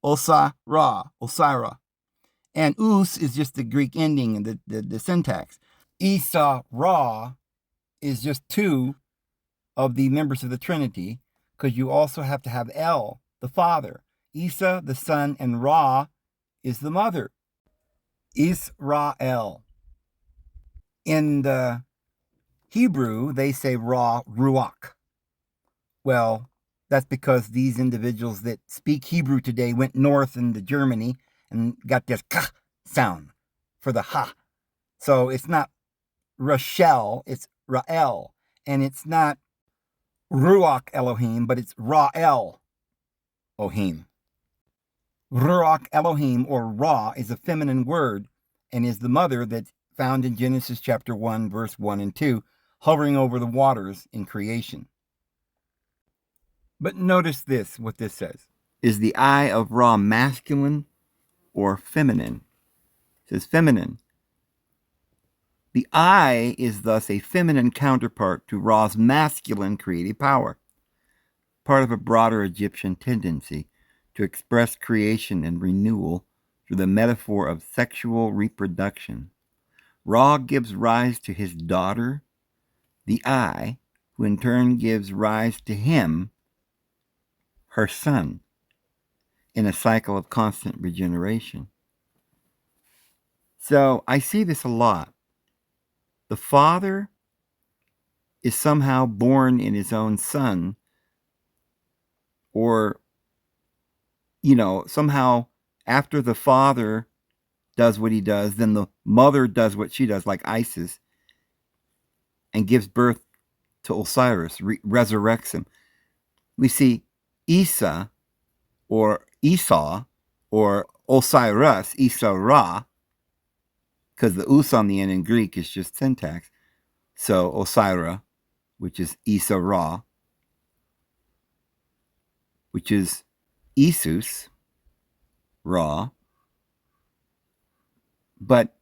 Osa, Ra, Osira. And Us is just the Greek ending and the syntax. Esau, Ra is just two of the members of the Trinity, because you also have to have El, the father. Esau, the son, and Ra is the mother. Israel. In the Hebrew, they say Ra, Ruach. Well, that's because these individuals that speak Hebrew today went north into Germany and got this K sound for the Ha. So it's not Rachel, it's Ra'el. And it's not Ruach Elohim, but it's Ra'el Ohim. Ruach Elohim, or Ra, is a feminine word and is the mother that's found in Genesis chapter 1, verse 1 and 2, hovering over the waters in creation. But notice this, what this says. Is the eye of Ra masculine or feminine? It says feminine. The eye is thus a feminine counterpart to Ra's masculine creative power, part of a broader Egyptian tendency to express creation and renewal through the metaphor of sexual reproduction. Ra gives rise to his daughter, the eye, who in turn gives rise to him, her son, in a cycle of constant regeneration. So I see this a lot. The father is somehow born in his own son, or, somehow after the father does what he does, then the mother does what she does, like Isis, and gives birth to Osiris, resurrects him. We see Esau, or Osiris, Esau Ra, because the us on the end in Greek is just syntax. So Osira, which is Esau Ra, which is Isus, Ra. But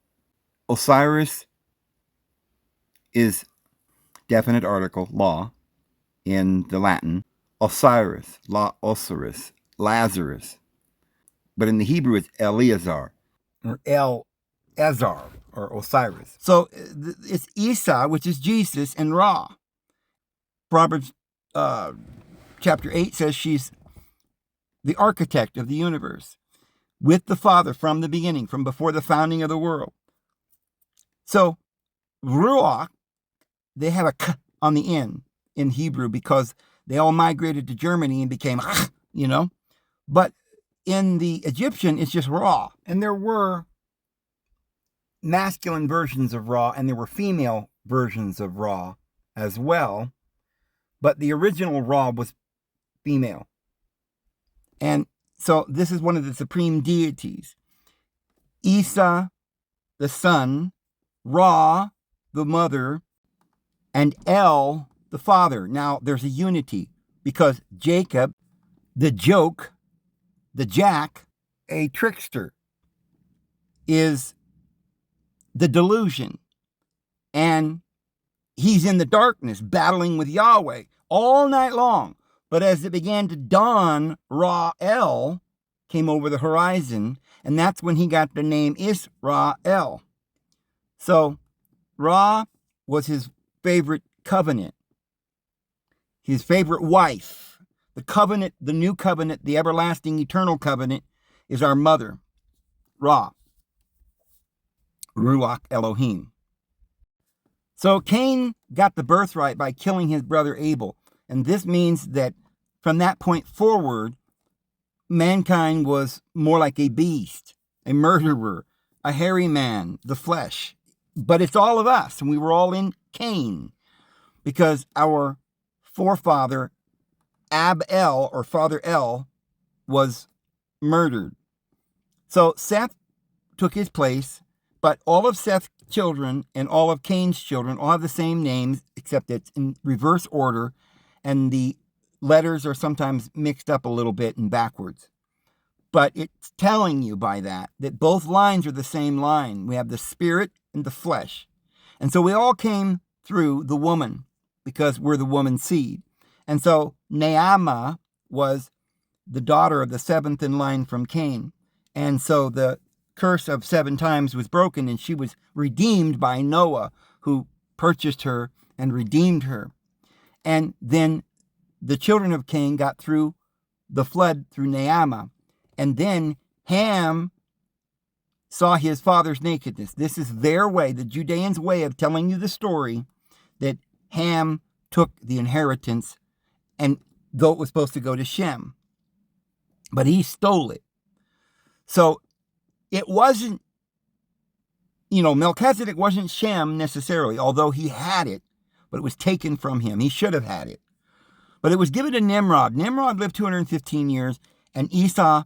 Osiris is definite article, law, in the Latin. Osiris, La Osiris, Lazarus. But in the Hebrew, it's Eleazar, or El-Ezar, or Osiris. So it's Esau, which is Jesus, and Ra. Proverbs chapter 8 says she's the architect of the universe, with the Father from the beginning, from before the founding of the world. So, Ruach, they have a K on the end in Hebrew because they all migrated to Germany and became, But in the Egyptian, it's just Ra. And there were masculine versions of Ra and there were female versions of Ra as well. But the original Ra was female. And so this is one of the supreme deities. Esau, the son, Ra, the mother, and El, the father. Now, there's a unity because Jacob, the joke, the jack, a trickster, is the delusion. And he's in the darkness battling with Yahweh all night long. But as it began to dawn, Ra-El came over the horizon, and that's when he got the name Israel. So Ra was his favorite covenant, his favorite wife. The covenant, the new covenant, the everlasting eternal covenant is our mother, Ra, Ruach Elohim. So Cain got the birthright by killing his brother Abel. And this means that from that point forward, mankind was more like a beast, a murderer, a hairy man, the flesh. But it's all of us, and we were all in Cain because our forefather, Ab-El, or Father El, was murdered. So Seth took his place, but all of Seth's children and all of Cain's children all have the same names, except it's in reverse order, and the letters are sometimes mixed up a little bit and backwards. But it's telling you by that both lines are the same line. We have the spirit and the flesh. And so we all came through the woman because we're the woman's seed. And so Naamah was the daughter of the seventh in line from Cain. And so the curse of 7 times was broken, and she was redeemed by Noah, who purchased her and redeemed her. And then the children of Cain got through the flood through Naamah. And then Ham saw his father's nakedness. This is their way, the Judeans' way of telling you the story, that Ham took the inheritance, and though it was supposed to go to Shem, but he stole it. So it wasn't, Melchizedek wasn't Shem necessarily, although he had it, but it was taken from him. He should have had it. But it was given to Nimrod. Nimrod lived 215 years, and Esau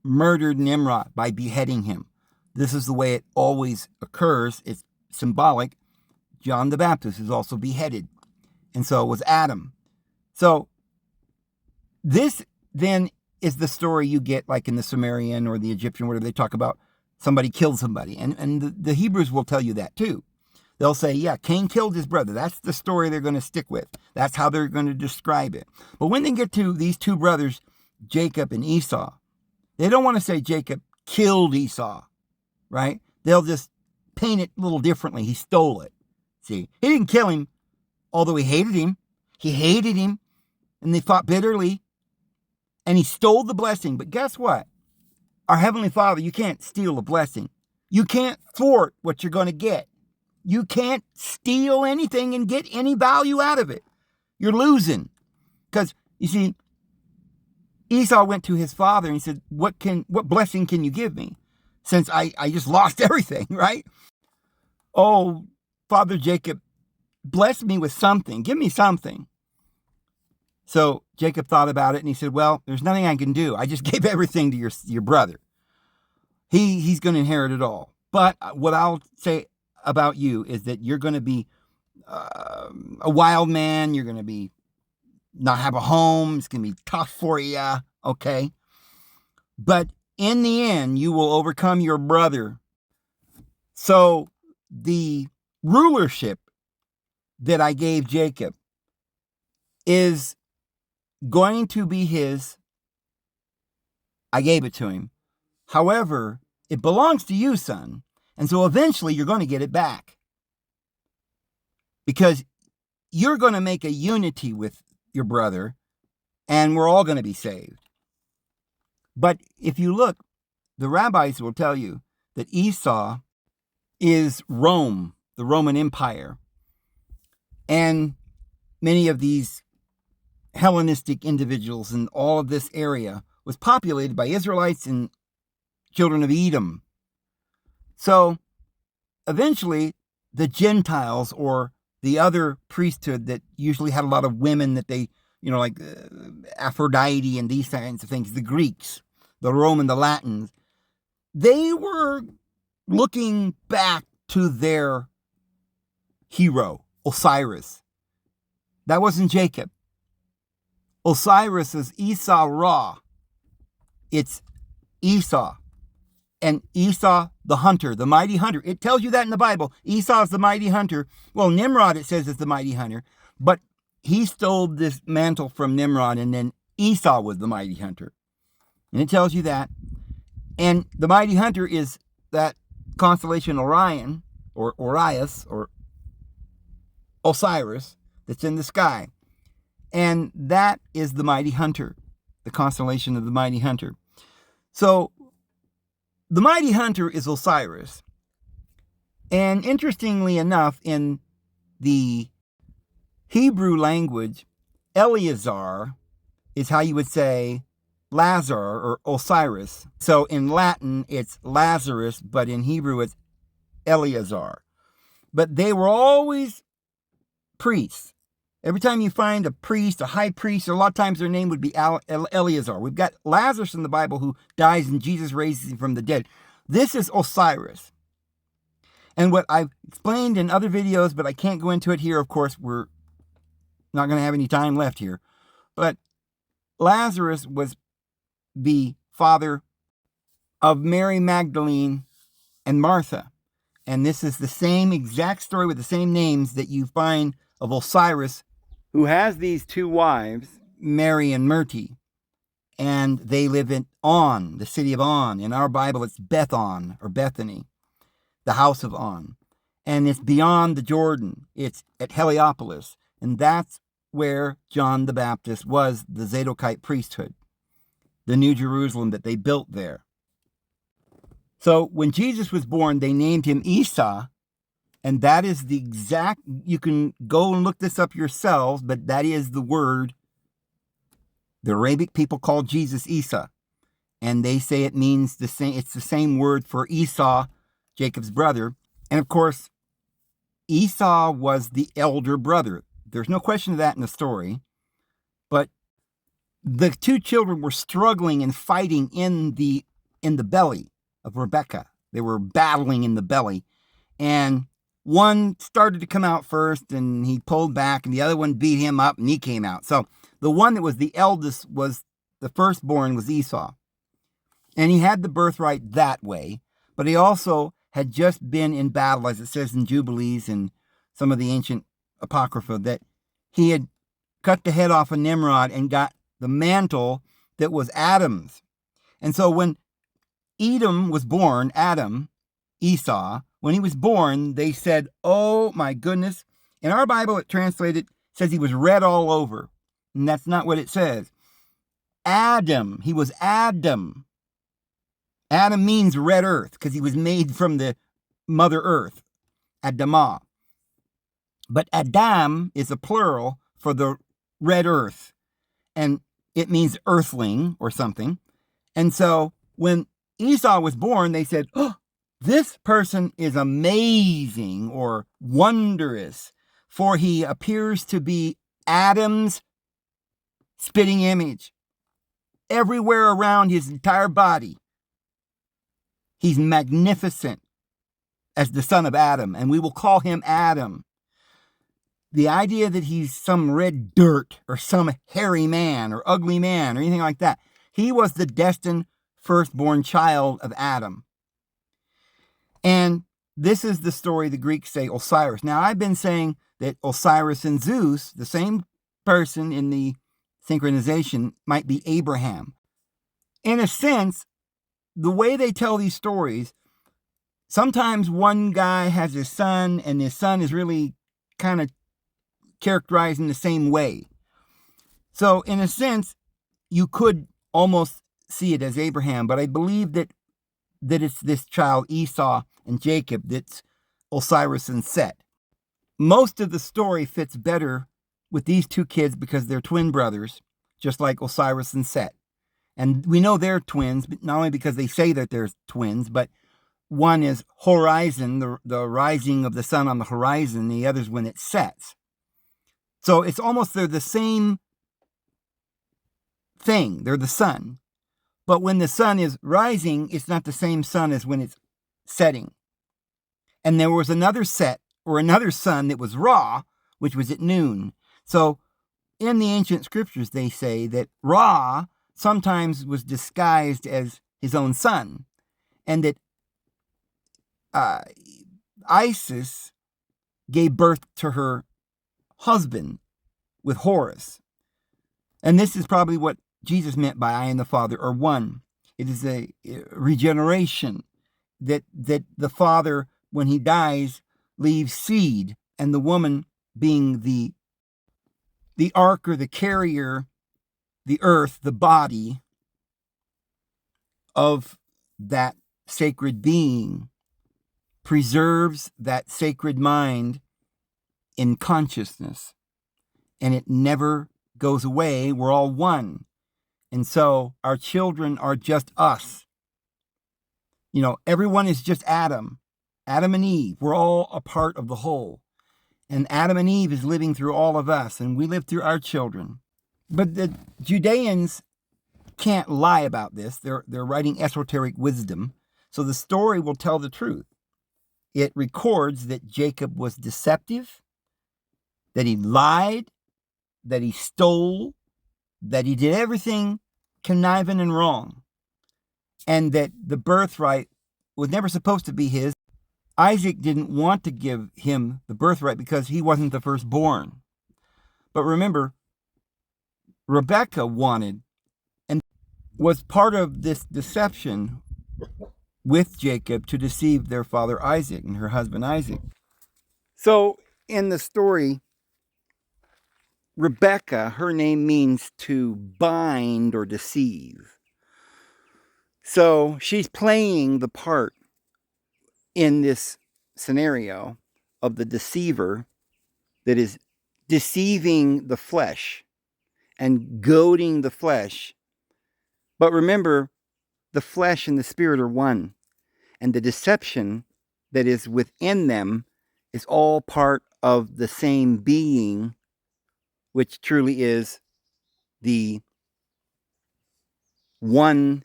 murdered Nimrod by beheading him. This is the way it always occurs. It's symbolic. John the Baptist is also beheaded. And so was Adam. So this then is the story you get like in the Sumerian or the Egyptian, where they talk about somebody killed somebody. And the Hebrews will tell you that too. They'll say, yeah, Cain killed his brother. That's the story they're going to stick with. That's how they're going to describe it. But when they get to these two brothers, Jacob and Esau, they don't want to say Jacob killed Esau, right? They'll just paint it a little differently. He stole it. See, he didn't kill him, although he hated him. He hated him, and they fought bitterly, and he stole the blessing. But guess what? Our Heavenly Father, you can't steal a blessing. You can't thwart what you're going to get. You can't steal anything and get any value out of it. You're losing. Because, you see, Esau went to his father and he said, what blessing can you give me? Since I just lost everything, right? Oh, Father Jacob, bless me with something. Give me something. So Jacob thought about it and he said, well, there's nothing I can do. I just gave everything to your brother. He's going to inherit it all. But what I'll say about you is that you're going to be a wild man. You're going to be not have a home. It's going to be tough for you. Okay. But in the end, you will overcome your brother. So the rulership that I gave Jacob is going to be his. I gave it to him. However, it belongs to you, son. And so eventually you're going to get it back. Because you're going to make a unity with your brother, and we're all going to be saved. But if you look, the rabbis will tell you that Esau is Rome, the Roman Empire. And many of these Hellenistic individuals in all of this area was populated by Israelites and children of Edom. So eventually the Gentiles, or the other priesthood that usually had a lot of women that they, like Aphrodite and these kinds of things, the Greeks, the Roman, the Latins, they were looking back to their hero, Osiris. That wasn't Jacob. Osiris is Esau Ra. It's Esau. And Esau, the hunter, the mighty hunter. It tells you that in the Bible. Esau is the mighty hunter. Well, Nimrod, it says, is the mighty hunter. But he stole this mantle from Nimrod, and then Esau was the mighty hunter. And it tells you that. And the mighty hunter is that constellation Orion, or Orius, or Osiris, that's in the sky. And that is the mighty hunter, the constellation of the mighty hunter. So the mighty hunter is Osiris. And interestingly enough, in the Hebrew language, Eleazar is how you would say Lazar or Osiris. So in Latin, it's Lazarus, but in Hebrew, it's Eleazar. But they were always priests. Every time you find a priest, a high priest, a lot of times their name would be Eleazar. We've got Lazarus in the Bible who dies and Jesus raises him from the dead. This is Osiris. And what I've explained in other videos, but I can't go into it here, of course, we're not going to have any time left here. But Lazarus was the father of Mary Magdalene and Martha. And this is the same exact story with the same names that you find of Osiris, who has these two wives, Mary and Myrti. And they live in On, the city of On. In our Bible, it's Beth-On, or Bethany, the house of On. And it's beyond the Jordan. It's at Heliopolis. And that's where John the Baptist was, the zadokite priesthood, the New Jerusalem that they built there. So when Jesus was born, they named him Esau. And that is the exact, you can go and look this up yourselves, but that is the word. The Arabic people call Jesus Esau. And they say it means the same, it's the same word for Esau, Jacob's brother. And of course, Esau was the elder brother. There's no question of that in the story. But the two children were struggling and fighting in the belly of Rebekah. They were battling in the belly. And one started to come out first, and he pulled back, and the other one beat him up, and he came out. So the one that was the eldest was the firstborn was Esau. And he had the birthright that way, but he also had just been in battle, as it says in Jubilees and some of the ancient Apocrypha, that he had cut the head off of Nimrod and got the mantle that was Adam's. And so when Edom was born, Adam, Esau, when he was born, they said, oh my goodness. In our Bible, it translated, says he was red all over. And that's not what it says. Adam, he was Adam. Adam means red earth because he was made from the mother earth, Adamah. But Adam is a plural for the red earth. And it means earthling or something. And so when Esau was born, they said, oh, this person is amazing or wondrous, for he appears to be Adam's spitting image. Everywhere around his entire body, he's magnificent as the son of Adam, and we will call him Adam. The idea that he's some red dirt or some hairy man or ugly man or anything like that, he was the destined firstborn child of Adam. And this is the story the Greeks say Osiris. Now, I've been saying that Osiris and Zeus, the same person in the synchronization, might be Abraham. In a sense, the way they tell these stories, sometimes one guy has his son, and his son is really kind of characterized in the same way. So, in a sense, you could almost see it as Abraham, but I believe that it's this child, Esau and Jacob, that's Osiris and Set. Most of the story fits better with these two kids because they're twin brothers, just like Osiris and Set. And we know they're twins, but not only because they say that they're twins, but one is horizon, the rising of the sun on the horizon, the other's when it sets. So it's almost they're the same thing. They're the sun. But when the sun is rising, it's not the same sun as when it's setting. And there was another set or another sun that was Ra, which was at noon. So in the ancient scriptures, they say that Ra sometimes was disguised as his own son, and that Isis gave birth to her husband with Horus. And this is probably what Jesus meant by I and the Father are one. It is a regeneration that the Father, when he dies, leaves seed, and the woman being the ark or the carrier, the earth, the body of that sacred being, preserves that sacred mind in consciousness, and it never goes away. We're all one. And so our children are just us. You know, everyone is just Adam and Eve. We're all a part of the whole. And Adam and Eve is living through all of us, and we live through our children. But the Judeans can't lie about this. They're writing esoteric wisdom. So the story will tell the truth. It records that Jacob was deceptive, that he lied, that he stole, that he did everything conniving and wrong, and that the birthright was never supposed to be his. Isaac didn't want to give him the birthright because he wasn't the firstborn. But remember, Rebekah wanted and was part of this deception with Jacob to deceive their father Isaac and her husband Isaac. So in the story, Rebekah, her name means to bind or deceive. So she's playing the part in this scenario of the deceiver that is deceiving the flesh and goading the flesh. But remember, the flesh and the spirit are one, and the deception that is within them is all part of the same being, which truly is the one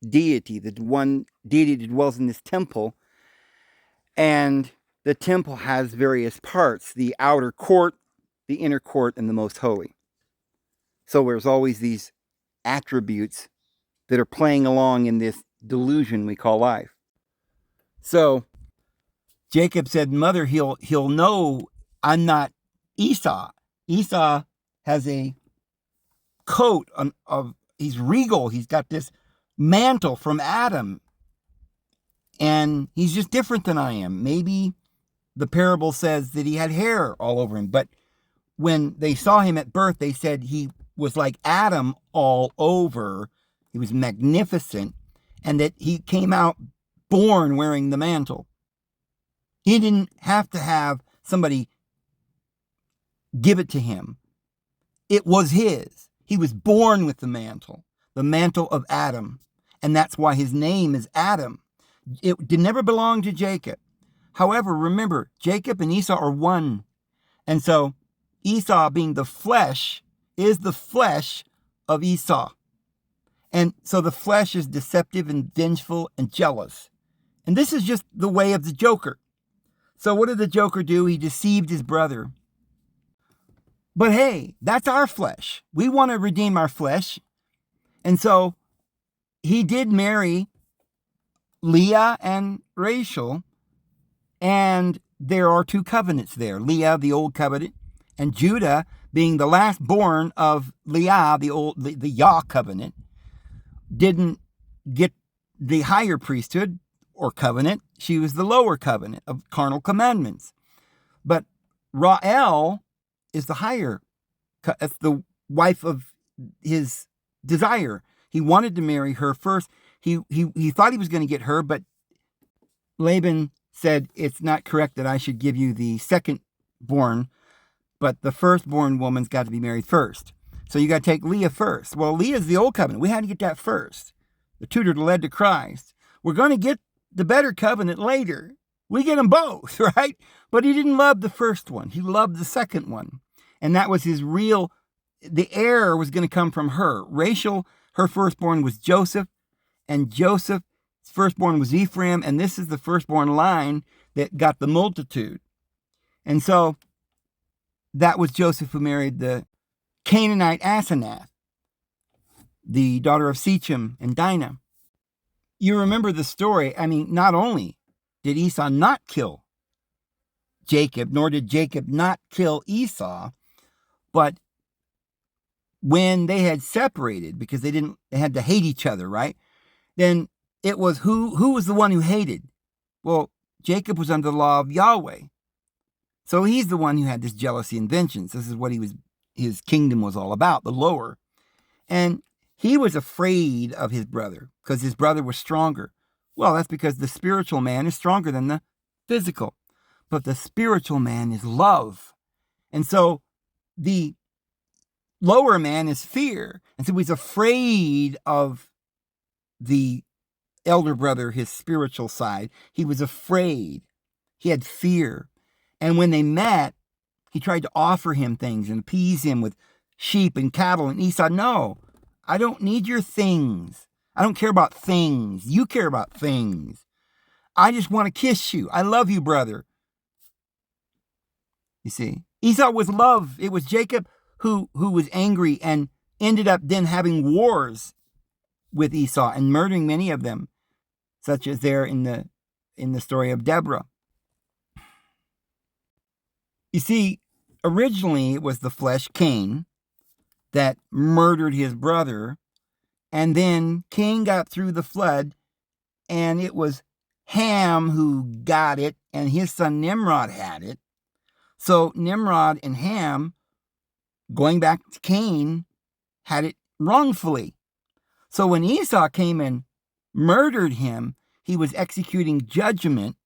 deity, the one deity that dwells in this temple. And the temple has various parts: the outer court, the inner court, and the most holy. So there's always these attributes that are playing along in this delusion we call life. So Jacob said, "Mother, he'll know I'm not Esau." Esau has a coat of he's regal. He's got this mantle from Adam, and he's just different than I am. Maybe the parable says that he had hair all over him, but when they saw him at birth, they said he was like Adam all over. He was magnificent, and that he came out born wearing the mantle. He didn't have to have somebody give it to him. It was his. He was born with the mantle of Adam, and that's why his name is Adam. It did never belong to Jacob. However, remember, Jacob and Esau are one. And so Esau, being the flesh, is the flesh of Esau. And so the flesh is deceptive and vengeful and jealous. And this is just the way of the Joker. So what did the Joker do? He deceived his brother. But hey, that's our flesh. We want to redeem our flesh. And so he did marry Leah and Rachel. And there are two covenants there. Leah, the old covenant, and Judah, being the last born of Leah, the Yah covenant, didn't get the higher priesthood or covenant. She was the lower covenant of carnal commandments. But Ra'el is the higher. That's the wife of his desire. He wanted to marry her first. He thought he was going to get her, but Laban said, "It's not correct that I should give you the second born but the firstborn woman's got to be married first. So you got to take Leah first. Well, Leah's the old covenant. We had to get that first. The tutor led to Christ. We're going to get the better covenant later. We get them both, right? But he didn't love the first one. He loved the second one. And that was his real, the heir was going to come from her. Rachel, her firstborn was Joseph, and Joseph's firstborn was Ephraim, and this is the firstborn line that got the multitude. And so that was Joseph who married the Canaanite Asenath, the daughter of Shechem and Dinah. You remember the story. I mean, not only did Esau not kill Jacob, nor did Jacob not kill Esau, but when they had separated, because they had to hate each other, right? Then it was who was the one who hated? Well, Jacob was under the law of Yahweh. So he's the one who had this jealousy and vengeance. This is what his kingdom was all about, the lower. And he was afraid of his brother because his brother was stronger. Well, that's because the spiritual man is stronger than the physical. But the spiritual man is love. And so the lower man is fear. And so he's afraid of the elder brother, his spiritual side. He was afraid. He had fear. And when they met, he tried to offer him things and appease him with sheep and cattle. And Esau, no, I don't need your things. I don't care about things. You care about things. I just want to kiss you. I love you, brother. You see, Esau was love. It was Jacob who was angry and ended up then having wars with Esau and murdering many of them, such as there in the story of Deborah. You see, originally it was the flesh, Cain, that murdered his brother, and then Cain got through the flood, and it was Ham who got it, and his son Nimrod had it. So Nimrod and Ham, going back to Cain, had it wrongfully. So when Esau came and murdered him, he was executing judgment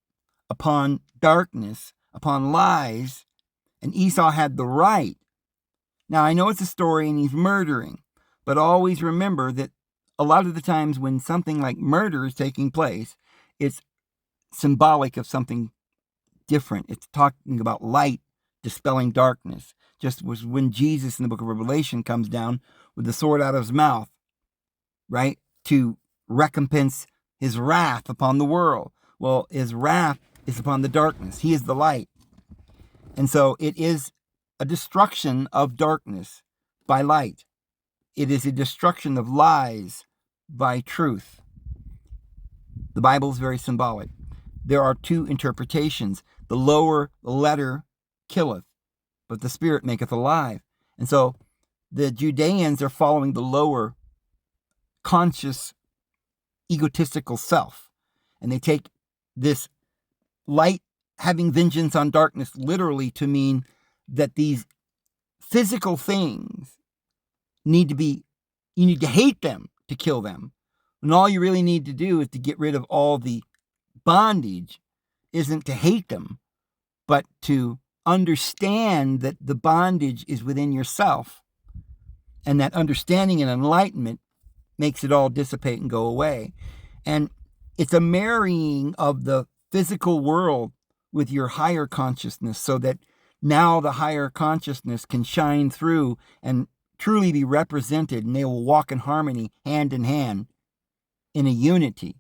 upon darkness, upon lies, and Esau had the right. Now, I know it's a story and he's murdering, but always remember that a lot of the times when something like murder is taking place, it's symbolic of something different. It's talking about light dispelling darkness. Just was when Jesus in the book of Revelation comes down with the sword out of his mouth, right, to recompense his wrath upon the world. Well, his wrath is upon the darkness. He is the light. And so it is a destruction of darkness by light. It is a destruction of lies by truth. The Bible is very symbolic. There are two interpretations. The lower letter killeth, but the spirit maketh alive. And so the Judeans are following the lower conscious egotistical self. And they take this light having vengeance on darkness literally to mean that these physical things you need to hate them to kill them. And all you really need to do is to get rid of all the bondage isn't to hate them, but to understand that the bondage is within yourself. And that understanding and enlightenment makes it all dissipate and go away. And it's a marrying of the physical world with your higher consciousness so that now the higher consciousness can shine through and truly be represented, and they will walk in harmony, hand in hand, in a unity.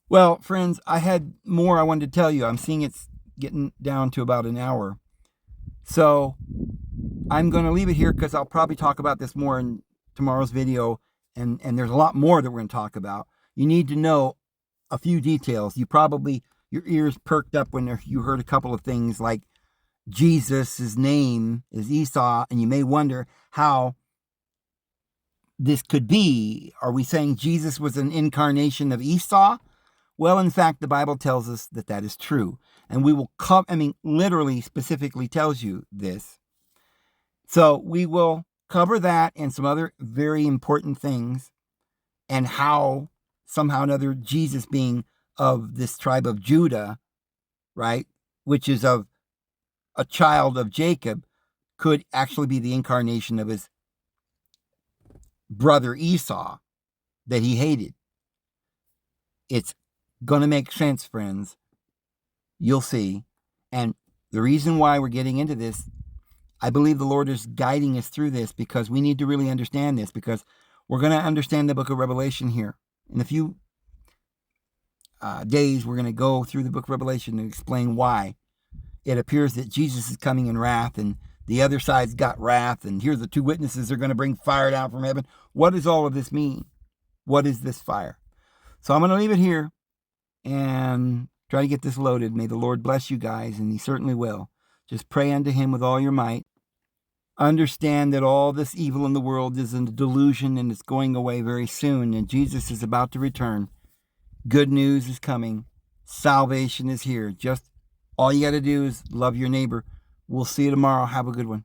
Well, friends, I had more I wanted to tell you. I'm seeing it's getting down to about an hour. So I'm going to leave it here because I'll probably talk about this more in tomorrow's video, and there's a lot more that we're going to talk about. You need to know a few details. Your ears perked up when you heard a couple of things like Jesus' name is Esau, and you may wonder how this could be. Are we saying Jesus was an incarnation of Esau? Well, in fact, the Bible tells us that that is true. And we will literally specifically tells you this. So we will cover that and some other very important things, and how somehow or another Jesus being of this tribe of Judah, right, which is of a child of Jacob could actually be the incarnation of his brother Esau that he hated. It's going to make sense, friends. You'll see. And the reason why we're getting into this, I believe the Lord is guiding us through this because we need to really understand this, because we're going to understand the book of Revelation here. In a few days, we're going to go through the book of Revelation and explain why it appears that Jesus is coming in wrath and the other side's got wrath, and here's the two witnesses are going to bring fire down from heaven. What does all of this mean? What is this fire? So I'm going to leave it here and try to get this loaded. May the Lord bless you guys, and he certainly will. Just pray unto him with all your might. Understand that all this evil in the world is a delusion and it's going away very soon, and Jesus is about to return. Good news is coming. Salvation is here. Just all you got to do is love your neighbor. We'll see you tomorrow. Have a good one.